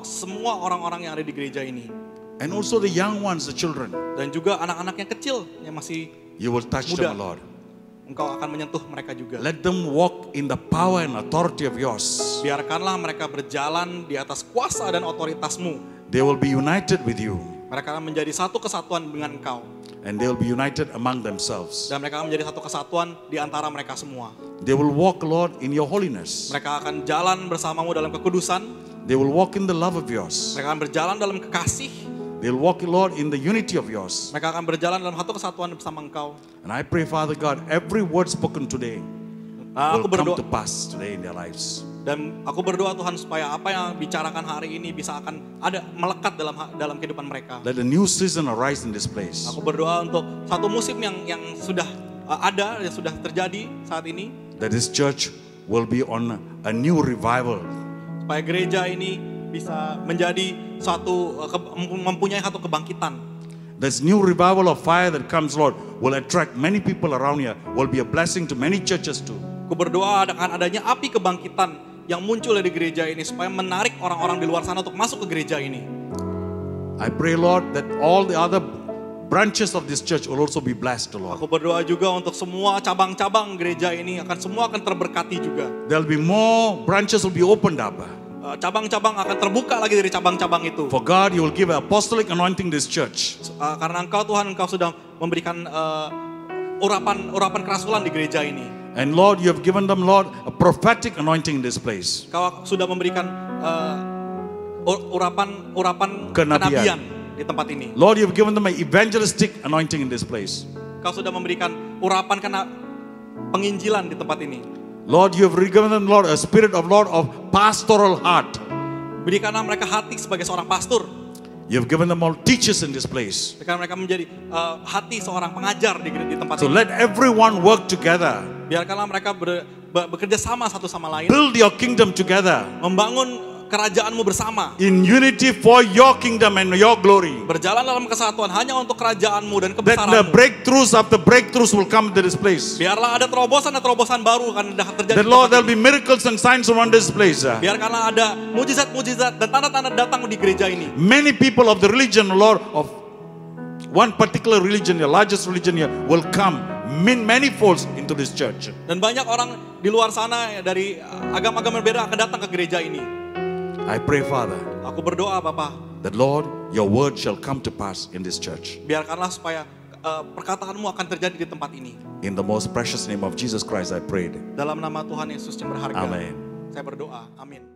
semua orang-orang yang ada di gereja ini. And also the young ones, the children. Dan juga anak-anak yang kecil yang masih You will touch muda. them, Lord. Engkau akan menyentuh mereka juga. Let them walk in the power and authority of yours. Biarkanlah mereka berjalan di atas kuasa dan otoritas-Mu. They will be united with you. Mereka akan menjadi satu kesatuan dengan Engkau. And they will be united among themselves. Dan mereka akan menjadi satu kesatuan di antara mereka semua. They will walk, Lord, in your holiness. Mereka akan jalan bersamamu dalam kekudusan. They will walk in the love of yours. Mereka akan berjalan dalam kekasih. They will walk, Lord, in the unity of yours. Mereka akan berjalan dalam satu kesatuan bersama Engkau. And I pray, Father God, every word spoken today Aku will come berdoa to pass today in their lives. dan aku berdoa Tuhan supaya apa yang bicarakan hari ini bisa akan ada melekat dalam kehidupan mereka. Let a new season arise in this place. Aku berdoa untuk satu musim yang sudah ada, yang sudah terjadi saat ini. That this church will be on a new revival. Supaya gereja ini bisa menjadi mempunyai satu kebangkitan. This new revival of fire that comes, Lord, will attract many people around here, will be a blessing to many churches too. Aku berdoa akan adanya api kebangkitan yang muncul dari gereja ini supaya menarik orang-orang di luar sana untuk masuk ke gereja ini. I pray, Lord, that all the other branches of this church will also be blessed, Lord. Aku berdoa juga untuk semua cabang-cabang gereja ini semua akan terberkati juga. There'll be more branches will be opened up. Cabang-cabang akan terbuka lagi dari cabang-cabang itu. For God, you will give apostolic anointing this church. Karena Engkau Tuhan, Engkau sudah memberikan urapan kerasulan di gereja ini. And Lord, you have given them, Lord, a prophetic anointing in this place. Engkau sudah memberikan urapan Kenabian. kenabian di tempat ini. Lord, you have given them an evangelistic anointing in this place. Engkau sudah memberikan urapan penginjilan di tempat ini. Lord, you have given them, Lord, a spirit of, Lord, of pastoral heart. Berikanlah mereka hati sebagai seorang pastor. You have given them all teachers in this place. Berikan mereka menjadi hati seorang pengajar di tempat So ini. let everyone work together. Biarkanlah mereka bekerja sama satu sama lain. Build your kingdom together. Membangun kerajaanmu bersama. In unity for your kingdom and your glory. Berjalan dalam kesatuan hanya untuk kerajaanmu dan That the kebesaranmu. breakthroughs after breakthroughs will come to this place. Biarlah ada terobosan baru akan terjadi. That, Lord, there'll be miracles and signs around this place. Biarkanlah ada mujizat-mujizat dan tanda-tanda datang di gereja ini. Many people of the religion, Lord, of one particular religion, the largest religion here, will come many folds into this church. Dan banyak orang di luar sana dari agama-agama berbeda akan datang ke gereja ini. I pray, Father, Aku berdoa Bapa, that, Lord, your word shall come to pass in this church. biarkanlah supaya perkataanmu akan terjadi di tempat ini. In the most precious name of Jesus Christ I prayed. Dalam nama Tuhan Yesus yang berharga. Amen. Saya berdoa. Amin.